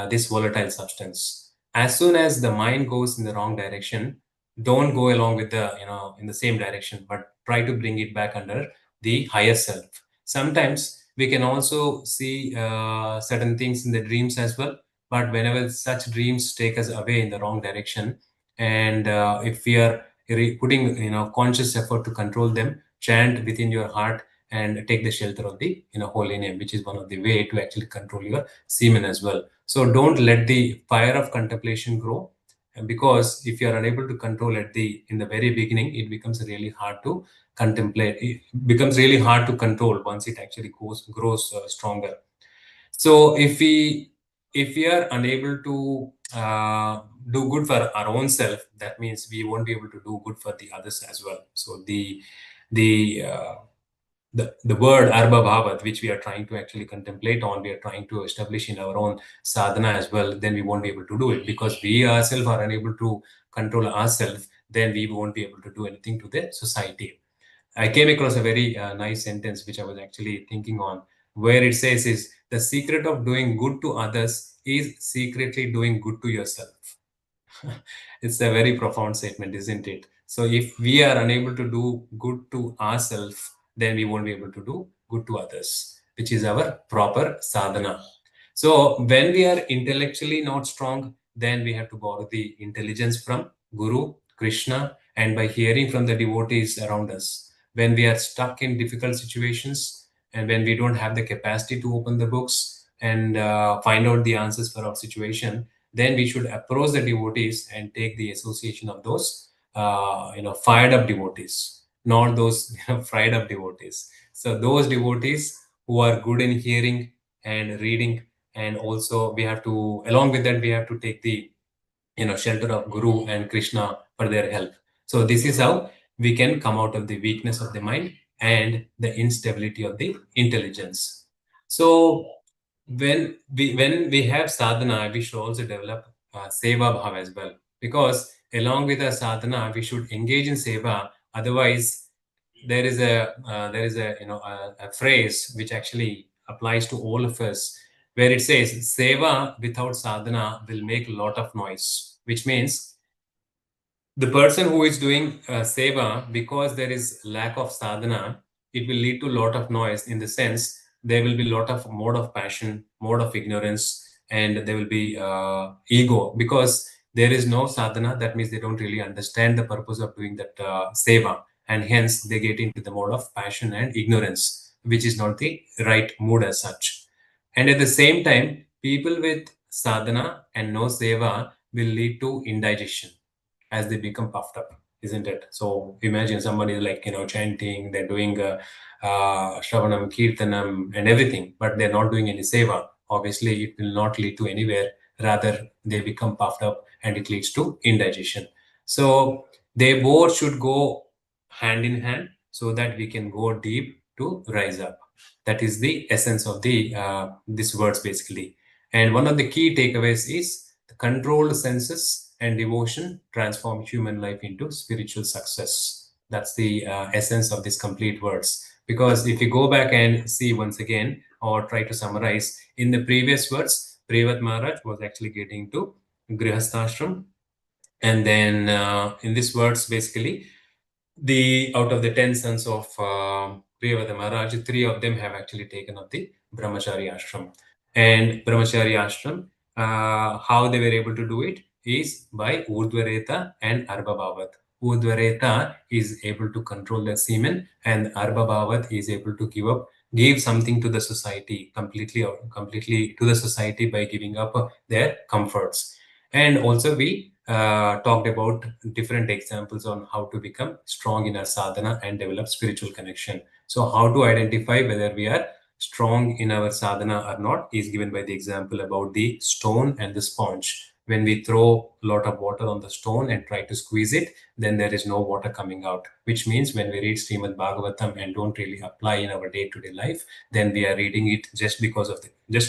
this volatile substance. As soon as the mind goes in the wrong direction, don't go along with in the same direction, but try to bring it back under the higher self. Sometimes we can also see certain things in the dreams as well. But whenever such dreams take us away in the wrong direction, and if we are putting conscious effort to control them, chant within your heart and take the shelter of the holy name, which is one of the way to actually control your semen as well. So don't let the fire of contemplation grow, because if you are unable to control in the very beginning, it becomes really hard to contemplate. It becomes really hard to control once it actually grows stronger. So if we are unable to do good for our own self, that means we won't be able to do good for the others as well. So the word Arba Bhavat, which we are trying to actually contemplate on, we are trying to establish in our own sadhana as well, then we won't be able to do it, because we ourselves are unable to control ourselves. Then we won't be able to do anything to the society. I came across a very nice sentence which I was actually thinking on, where it says is the secret of doing good to others is secretly doing good to yourself. It's a very profound statement, isn't it? So if we are unable to do good to ourselves, then we won't be able to do good to others, which is our proper sadhana. So when we are intellectually not strong, then we have to borrow the intelligence from Guru, Krishna, and by hearing from the devotees around us. When we are stuck in difficult situations and when we don't have the capacity to open the books and find out the answers for our situation, then we should approach the devotees and take the association of those fired up devotees, not those fried up devotees. So those devotees who are good in hearing and reading, and also we have to, along with that, we have to take the shelter of Guru and Krishna for their help. So this is how we can come out of the weakness of the mind and the instability of the intelligence. So when we have sadhana, we should also develop seva bhava as well, because along with our sadhana, we should engage in seva. Otherwise, there is a a phrase which actually applies to all of us, where it says seva without sadhana will make a lot of noise, which means the person who is doing seva, because there is lack of sadhana, it will lead to a lot of noise, in the sense there will be a lot of mode of passion, mode of ignorance, and there will be ego, because there is no sadhana. That means they don't really understand the purpose of doing that seva, and hence they get into the mode of passion and ignorance, which is not the right mood as such. And at the same time, people with sadhana and no seva will lead to indigestion as they become puffed up, isn't it? So imagine somebody like, chanting, they're doing Shravanam, Kirtanam, and everything, but they're not doing any seva. Obviously, it will not lead to anywhere. Rather, they become puffed up and it leads to indigestion. So they both should go hand in hand so that we can go deep to rise up. That is the essence of the these words basically. And one of the key takeaways is the controlled senses and devotion transform human life into spiritual success. That's the essence of these complete words. Because if you go back and see once again, or try to summarize, in the previous words, Prevat Maharaj was actually getting to Grihasthashram. And then in these words, basically, out of the 10 sons of Priyavada Maharaj, 3 of them have actually taken up the Brahmachari ashram. And Brahmachari ashram, how they were able to do it is by Urdhvareta and Arba Bhavat. Urdhvareta is able to control the semen, and Arba Bhavat is able to give something to the society, completely to the society, by giving up their comforts. And also we talked about different examples on how to become strong in our sadhana and develop spiritual connection. So how to identify whether we are strong in our sadhana or not is given by the example about the stone and the sponge. When we throw a lot of water on the stone and try to squeeze it, then there is no water coming out, which means when we read Śrīmad-Bhāgavatam and don't really apply in our day-to-day life, then we are reading it just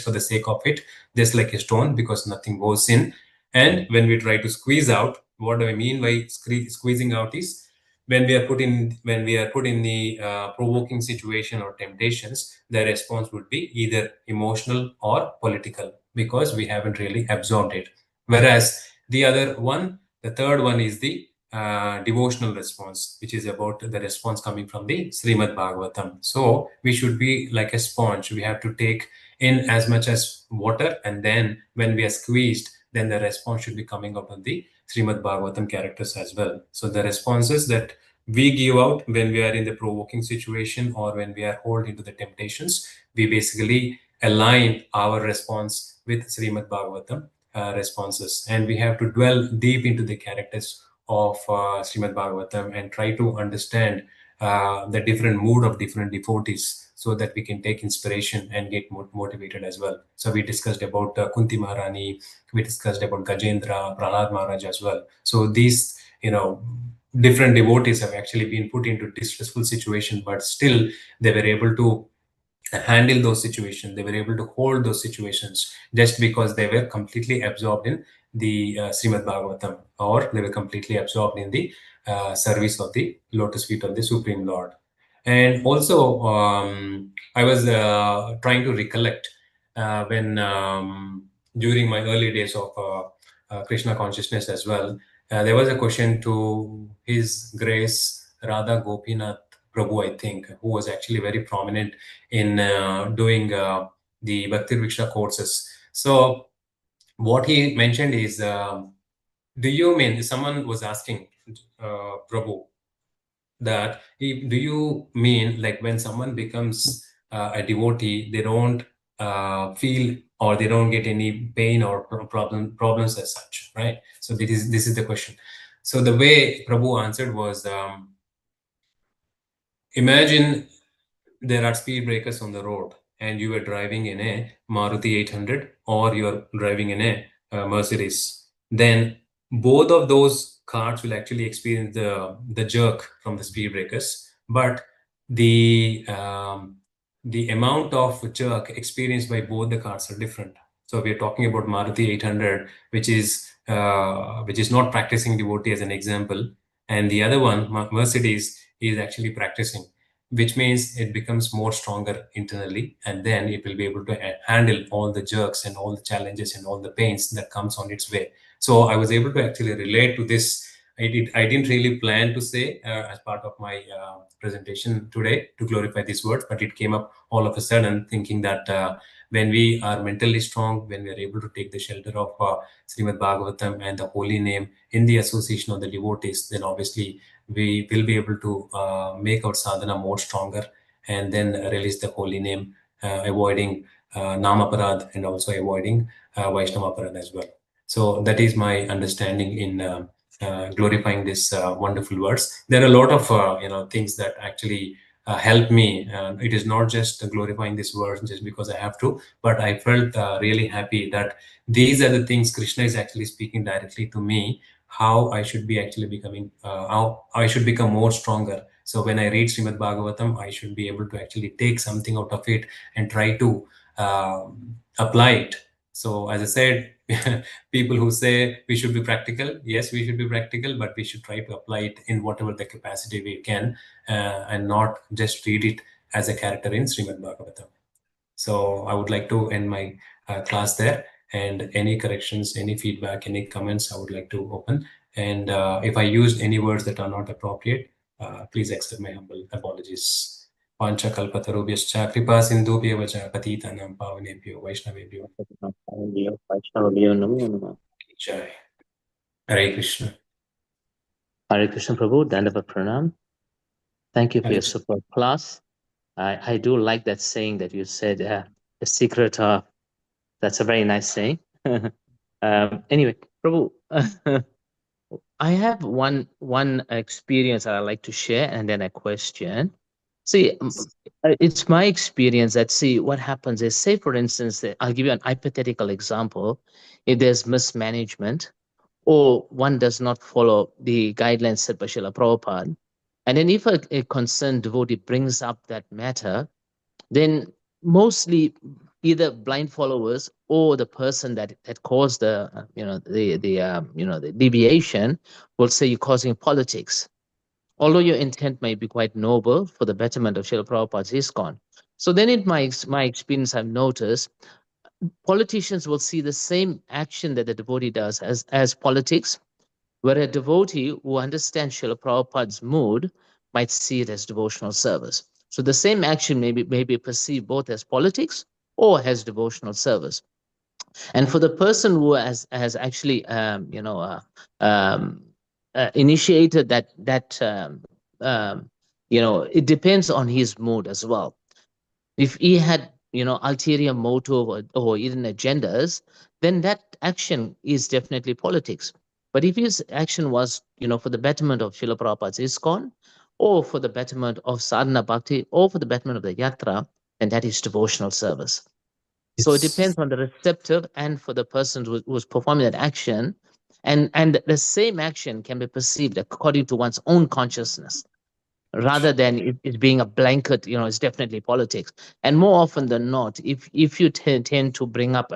for the sake of it, just like a stone, because nothing goes in. And when we try to squeeze out, what do I mean by squeezing out is when we are put in the provoking situation or temptations, the response would be either emotional or political, because we haven't really absorbed it. Whereas the third one is the devotional response, which is about the response coming from the Śrīmad-Bhāgavatam. So we should be like a sponge. We have to take in as much as water, and then when we are squeezed, then the response should be coming out of the Śrīmad-Bhāgavatam characters as well. So the responses that we give out when we are in the provoking situation or when we are hauled into the temptations, we basically align our response with Śrīmad-Bhāgavatam responses. And we have to dwell deep into the characters of Śrīmad-Bhāgavatam and try to understand the different mood of different devotees, so that we can take inspiration and get motivated as well. So we discussed about Kunti Maharani, we discussed about Gajendra, Prahlad Maharaj as well. So these, different devotees have actually been put into distressful situation, but still they were able to handle those situations. They were able to hold those situations just because they were completely absorbed in the Śrīmad-Bhāgavatam, or they were completely absorbed in the service of the lotus feet of the Supreme Lord. And also, I was trying to recollect when during my early days of Krishna consciousness as well, there was a question to His Grace Radha Gopinath Prabhu, I think, who was actually very prominent in doing the Bhakti Vriksha courses. So what he mentioned is, do you mean, someone was asking Prabhu, that do you mean like when someone becomes a devotee, they don't feel or they don't get any pain or problems as such, right? So this is the question. So the way Prabhu answered was, imagine there are speed breakers on the road and you are driving in a Maruti 800 or you're driving in a Mercedes. Then both of those carts will actually experience the jerk from the speed breakers, but the amount of jerk experienced by both the carts are different. So we are talking about Maruti 800, which is not practicing devotee as an example, and the other one, Mercedes, is actually practicing, which means it becomes more stronger internally, and then it will be able to handle all the jerks and all the challenges and all the pains that comes on its way. So I was able to actually relate to this. I didn't really plan to say as part of my presentation today to glorify these words, but it came up all of a sudden, thinking that when we are mentally strong, when we are able to take the shelter of Śrīmad-Bhāgavatam and the holy name in the association of the devotees, then obviously we will be able to make our sadhana more stronger, and then release the holy name, avoiding namaparad, and also avoiding Vaishnavaparad as well. So that is my understanding in glorifying these wonderful words. There are a lot of things that actually help me. It is not just glorifying these words just because I have to, but I felt really happy that these are the things Krishna is actually speaking directly to me, how I should be actually becoming, how I should become more stronger. So when I read Śrīmad-Bhāgavatam, I should be able to actually take something out of it and try to apply it. So as I said, people who say we should be practical, yes, we should be practical, but we should try to apply it in whatever the capacity we can, and not just read it as a character in Śrīmad-Bhāgavatam. So I would like to end my class there, and any corrections, any feedback, any comments, I would like to open. And if I used any words that are not appropriate, please accept my humble apologies. Panchakalpatarubhyascha kripa sindhubhyev cha patitanam pavanebhyo vaishnavebhyo jai. Hare Krishna. Hare Krishna, Prabhu. Dandava Pranam. Thank you for Hare your super class. I do like that saying that you said, the secret of, that's a very nice saying. Anyway, Prabhu, I have one experience I'd like to share, and then a question. See, it's my experience that, see, what happens is, say, for instance, I'll give you an hypothetical example. If there's mismanagement, or one does not follow the guidelines set by Srila Prabhupada, and then if a concerned devotee brings up that matter, then mostly either blind followers or the person that caused the the deviation will say you're causing politics, although your intent may be quite noble for the betterment of Srila Prabhupada's ISKCON. So then in my experience, I've noticed politicians will see the same action that the devotee does as politics, where a devotee who understands Srila Prabhupada's mood might see it as devotional service. So the same action may be perceived both as politics or as devotional service. And for the person who has actually initiated that it depends on his mood as well. If he had ulterior motive or hidden agendas, then that action is definitely politics. But if his action was for the betterment of Srila Prabhupada's ISKCON, or for the betterment of sadhana bhakti, or for the betterment of the yatra, then that is devotional service. So it depends on the receptive and for the person who's performing that action, and the same action can be perceived according to one's own consciousness, rather than it being a blanket, it's definitely politics. And more often than not, if you tend to bring up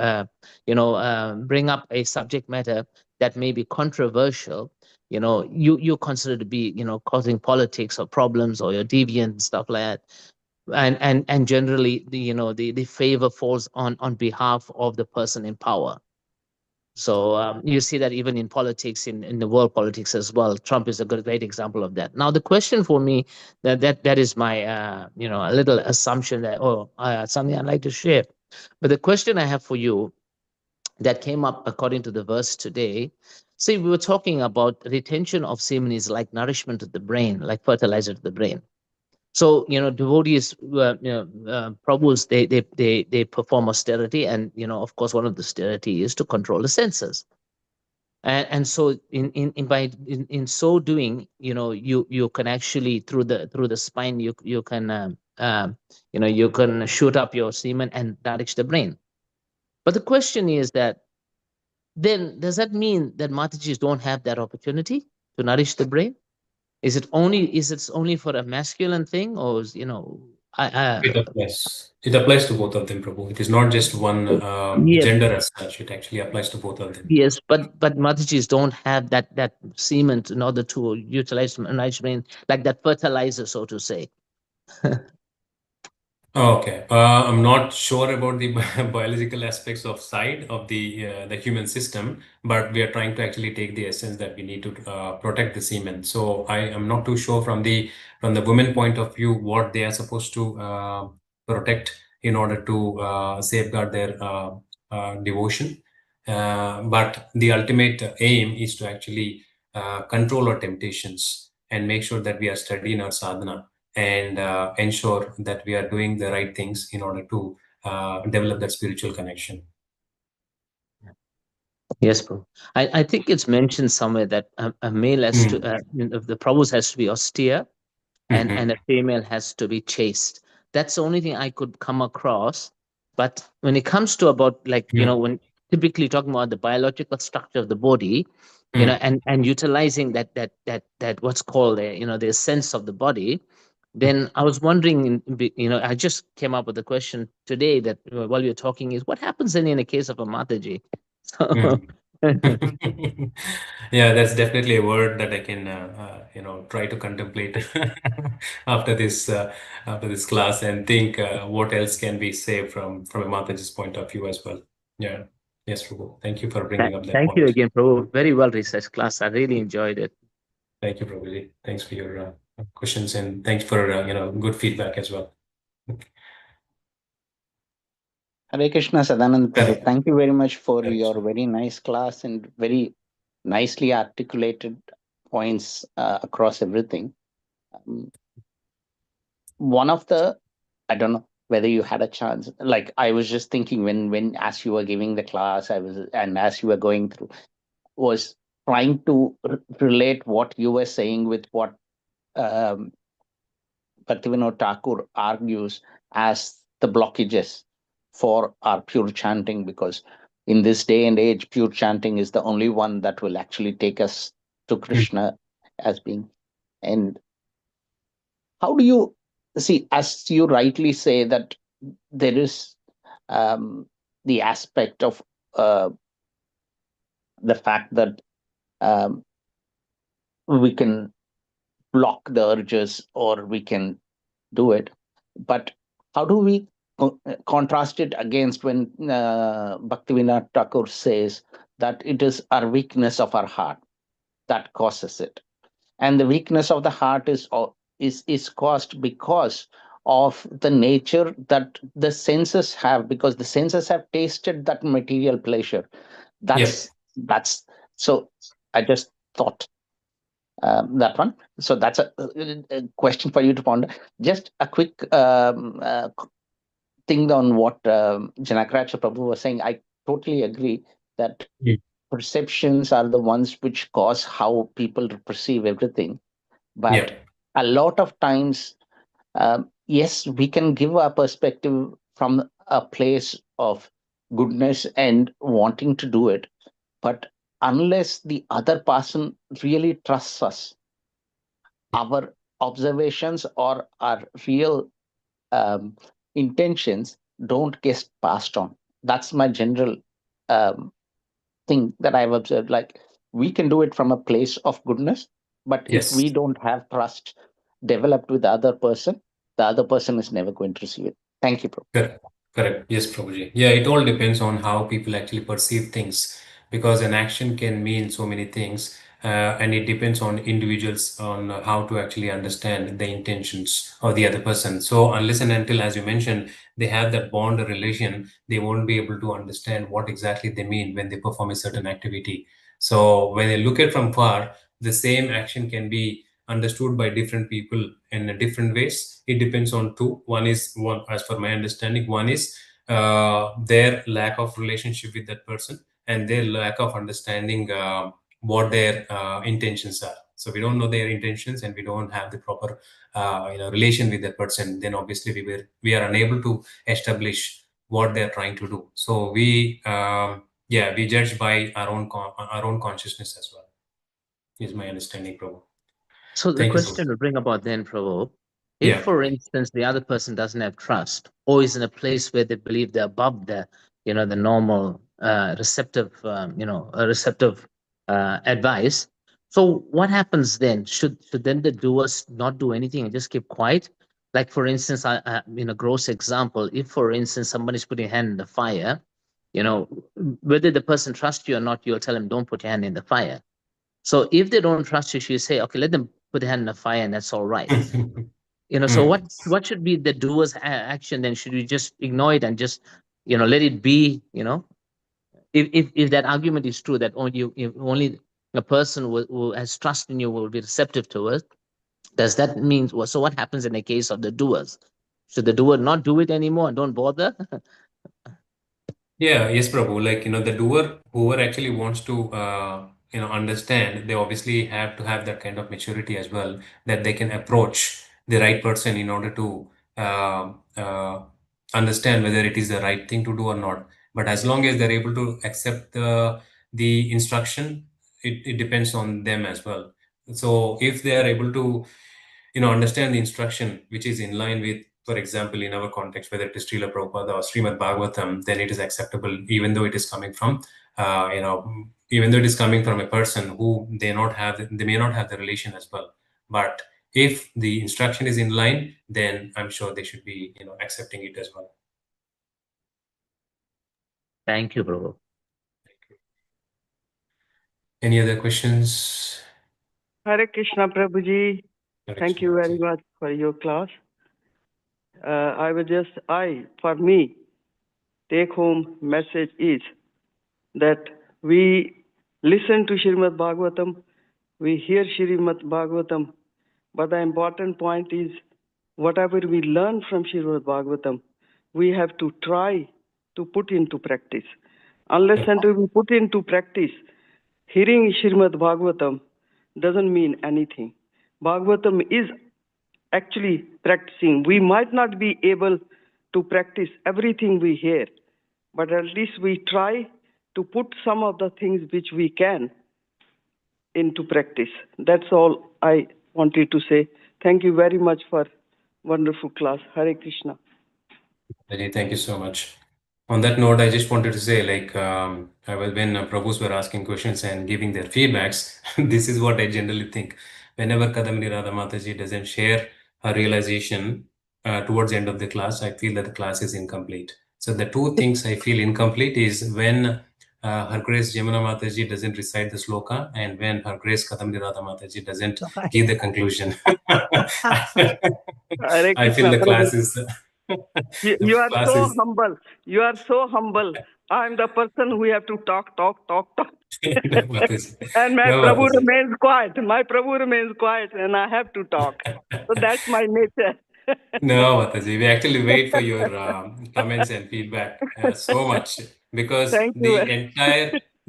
bring up a subject matter that may be controversial, you consider to be causing politics or problems, or you're deviant and stuff like that. And generally the favor falls on behalf of the person in power. So you see that even in politics, in the world politics as well. Trump is a great example of that. Now the question for me, that is my a little assumption that, or something I'd like to share. But the question I have for you that came up according to the verse today, see, we were talking about retention of semen is like nourishment to the brain, like fertilizer to the brain. So devotees, Prabhus, they perform austerity, and of course one of the austerity is to control the senses. And so in so doing, you can actually through the spine you can you can shoot up your semen and nourish the brain. But the question is that then does that mean that Matajis don't have that opportunity to nourish the brain? Is it only for a masculine thing, or is, It applies to both of them, Prabhu. It is not just one yes, gender as such. It actually applies to both of them. yes, but Matajis don't have that semen in order to utilize management, like that fertilizer, so to say. Okay, I'm not sure about the biological aspects of side of the human system, but we are trying to actually take the essence that we need to protect the semen. So I am not too sure from the women point of view what they are supposed to protect in order to safeguard their devotion. But the ultimate aim is to actually control our temptations and make sure that we are steady in our sadhana and ensure that we are doing the right things in order to develop that spiritual connection. Yes, bro. I think it's mentioned somewhere that a male has to, the Prabhu has to be austere, and a female has to be chaste. That's the only thing I could come across. But when it comes to about when typically talking about the biological structure of the body, and utilizing that what's called the sense of the body, then I was wondering, I just came up with a question today that while we were talking is what happens then in a case of a Mataji? So, Yeah, that's definitely a word that I can try to contemplate after this class and think what else can be saved from a Mataji's point of view as well. Yeah. Yes, Prabhu. Thank you for bringing up that thank you point. again, Prabhu. Very well researched class. I really enjoyed it. Thank you, Prabhuji. Thanks for your questions and thanks for good feedback as well. Hare Krishna, Sadananda Prabhu. Correct. Thank you very much for Correct. your very nice class and very nicely articulated points across everything. One of the, I don't know whether you had a chance, like I was just thinking when as you were giving the class, and as you were going through, was trying to relate what you were saying with what Bhaktivinoda Thakur argues as the blockages for our pure chanting, because in this day and age, pure chanting is the only one that will actually take us to Krishna as being. And how do you see, as you rightly say, that there is the aspect of the fact that we can block the urges or we can do it, but how do we contrast it against when Bhaktivinoda Thakur says that it is our weakness of our heart that causes it, and the weakness of the heart is caused because of the nature that the senses have, because the senses have tasted that material pleasure. That's so I just thought that one. So that's a question for you to ponder. Just a quick thing on what Janakaracharya Prabhu was saying. I totally agree that perceptions are the ones which cause how people perceive everything. But a lot of times, yes, we can give our perspective from a place of goodness and wanting to do it. But unless the other person really trusts us, our observations or our real intentions don't get passed on. That's my general thing that I've observed. Like, we can do it from a place of goodness, but if we don't have trust developed with the other person is never going to receive it. Thank you, Prabhu. Correct. Yes, Prabhuji. Yeah, it all depends on how people actually perceive things, because an action can mean so many things, and it depends on individuals on how to actually understand the intentions of the other person. So unless and until, as you mentioned, they have that bond or relation, they won't be able to understand what exactly they mean when they perform a certain activity. So when they look at from far, the same action can be understood by different people in different ways. It depends on two. One, as per my understanding, one is their lack of relationship with that person and their lack of understanding what their intentions are. So we don't know their intentions and we don't have the proper relation with that person. Then obviously we are unable to establish what they're trying to do. So we yeah, we judge by our own consciousness as well, is my understanding, Prabhu. So the Thank you, question Prabhu. to bring about then, Prabhu, if, Yeah. for instance, the other person doesn't have trust or is in a place where they believe they're above the, the normal receptive, receptive advice. So what happens then? Should then the doers not do anything and just keep quiet? Like, for instance, in a gross example, if, for instance, somebody's putting a hand in the fire, whether the person trusts you or not, you'll tell them, don't put your hand in the fire. So if they don't trust you, you say, okay, let them put their hand in the fire and that's all right. So what should be the doer's action then? Should we just ignore it and just, let it be, if that argument is true, that only a person who has trust in you will be receptive to it, does that mean, so what happens in the case of the doers? Should the doer not do it anymore and don't bother? Yeah, yes, Prabhu. Like, the doer, whoever actually wants to, understand, they obviously have to have that kind of maturity as well, that they can approach the right person in order to understand whether it is the right thing to do or not. But as long as they're able to accept the instruction, it depends on them as well. So if they are able to, understand the instruction which is in line with, for example, in our context, whether it is Srila Prabhupada or Śrīmad-Bhāgavatam, then it is acceptable, even though it is coming from, even though it is coming from a person who they may not have the relation as well. But if the instruction is in line, then I'm sure they should be, accepting it as well. Thank you, Prabhu. Any other questions? Hare Krishna, Prabhuji. Hare Thank Krishna, you very Mataji. much for your class. For me, take home message is that we listen to Śrīmad-Bhāgavatam, we hear Śrīmad-Bhāgavatam, but the important point is whatever we learn from Śrīmad-Bhāgavatam, we have to try to put into practice. Unless until we put into practice, hearing Śrīmad-Bhāgavatam doesn't mean anything. Bhagavatam is actually practicing. We might not be able to practice everything we hear, but at least we try to put some of the things which we can into practice. That's all I wanted to say. Thank you very much for wonderful class. Hare Krishna. Mataji, thank you so much. On that note, I just wanted to say, like, when Prabhus were asking questions and giving their feedbacks, this is what I generally think. Whenever Kadamini Radha Mataji doesn't share her realization towards the end of the class, I feel that the class is incomplete. So the two things I feel incomplete is when Her Grace Jamuna Mataji doesn't recite the sloka, and when Her Grace Kadamini Radha Mataji doesn't give the conclusion. Hare I feel Krishna, the Prabhu. class is You the are class so is humble. You are so humble. I'm the person who have to talk. no, Mataji. And my No, Prabhu Mataji. remains quiet. My Prabhu remains quiet, and I have to talk. So that's my nature. No, Mataji. We actually wait for your comments and feedback so much, because Thank you.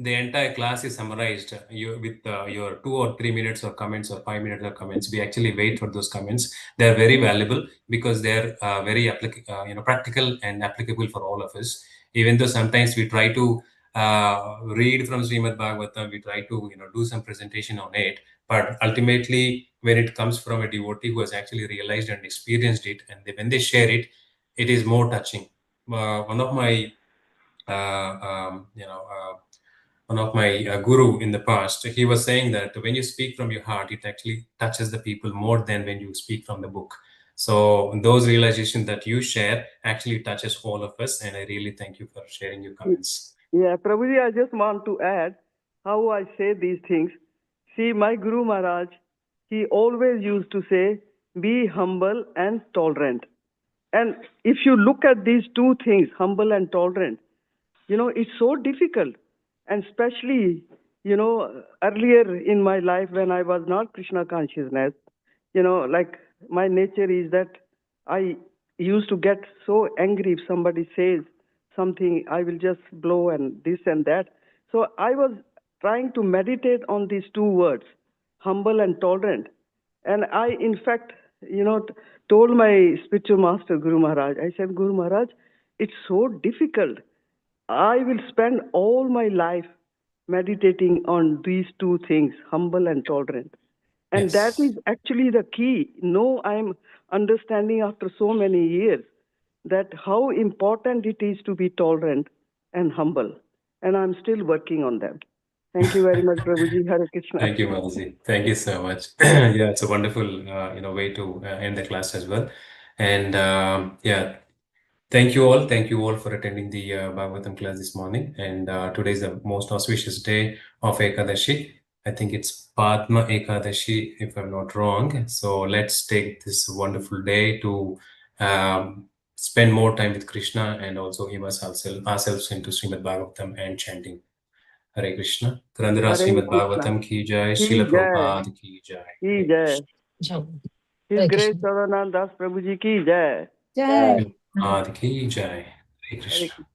the entire class is summarized with your 2 or 3 minutes of comments or 5 minutes of comments. We actually wait for those comments. They're very valuable because they're very practical and applicable for all of us. Even though sometimes we try to read from Śrīmad-Bhāgavatam, we try to do some presentation on it, but ultimately, when it comes from a devotee who has actually realized and experienced it, and when they share it, it is more touching. One of my guru in the past, he was saying that when you speak from your heart, it actually touches the people more than when you speak from the book. So those realizations that you share actually touches all of us, and I really thank you for sharing your comments. Yeah, Prabhuji, I just want to add how I say these things. See, my Guru Maharaj, he always used to say, be humble and tolerant. And if you look at these two things, humble and tolerant, it's so difficult. And especially, earlier in my life when I was not Krishna consciousness, like my nature is that I used to get so angry if somebody says something, I will just blow and this and that. So I was trying to meditate on these two words, humble and tolerant. And I, in fact, told my spiritual master, Guru Maharaj, I said, Guru Maharaj, it's so difficult. I will spend all my life meditating on these two things, humble and tolerant. And that Yes. is actually the key. No, I'm understanding after so many years that how important it is to be tolerant and humble. And I'm still working on them. Thank you very much, Prabhuji. Hare Krishna. Thank you, Mataji. Thank you so much. Yeah, it's a wonderful, way to end the class as well. And yeah, thank you all. Thank you all for attending the Bhagavatam class this morning. And today is the most auspicious day of Ekadashi. I think it's Padma Ekadashi, if I'm not wrong. So let's take this wonderful day to spend more time with Krishna and also immerse ourselves into Śrīmad-Bhāgavatam and chanting. Hare Krishna. Grandhara Hare Śrīmad-Bhāgavatam ki jai, Ki Srila jai. Prabhupada ki jai. Ki Hare jai. Krishna. His Grace Sadananda Das Prabhuji ki jai. Jai. Prabhupada ki jai. Hare Hare Krishna.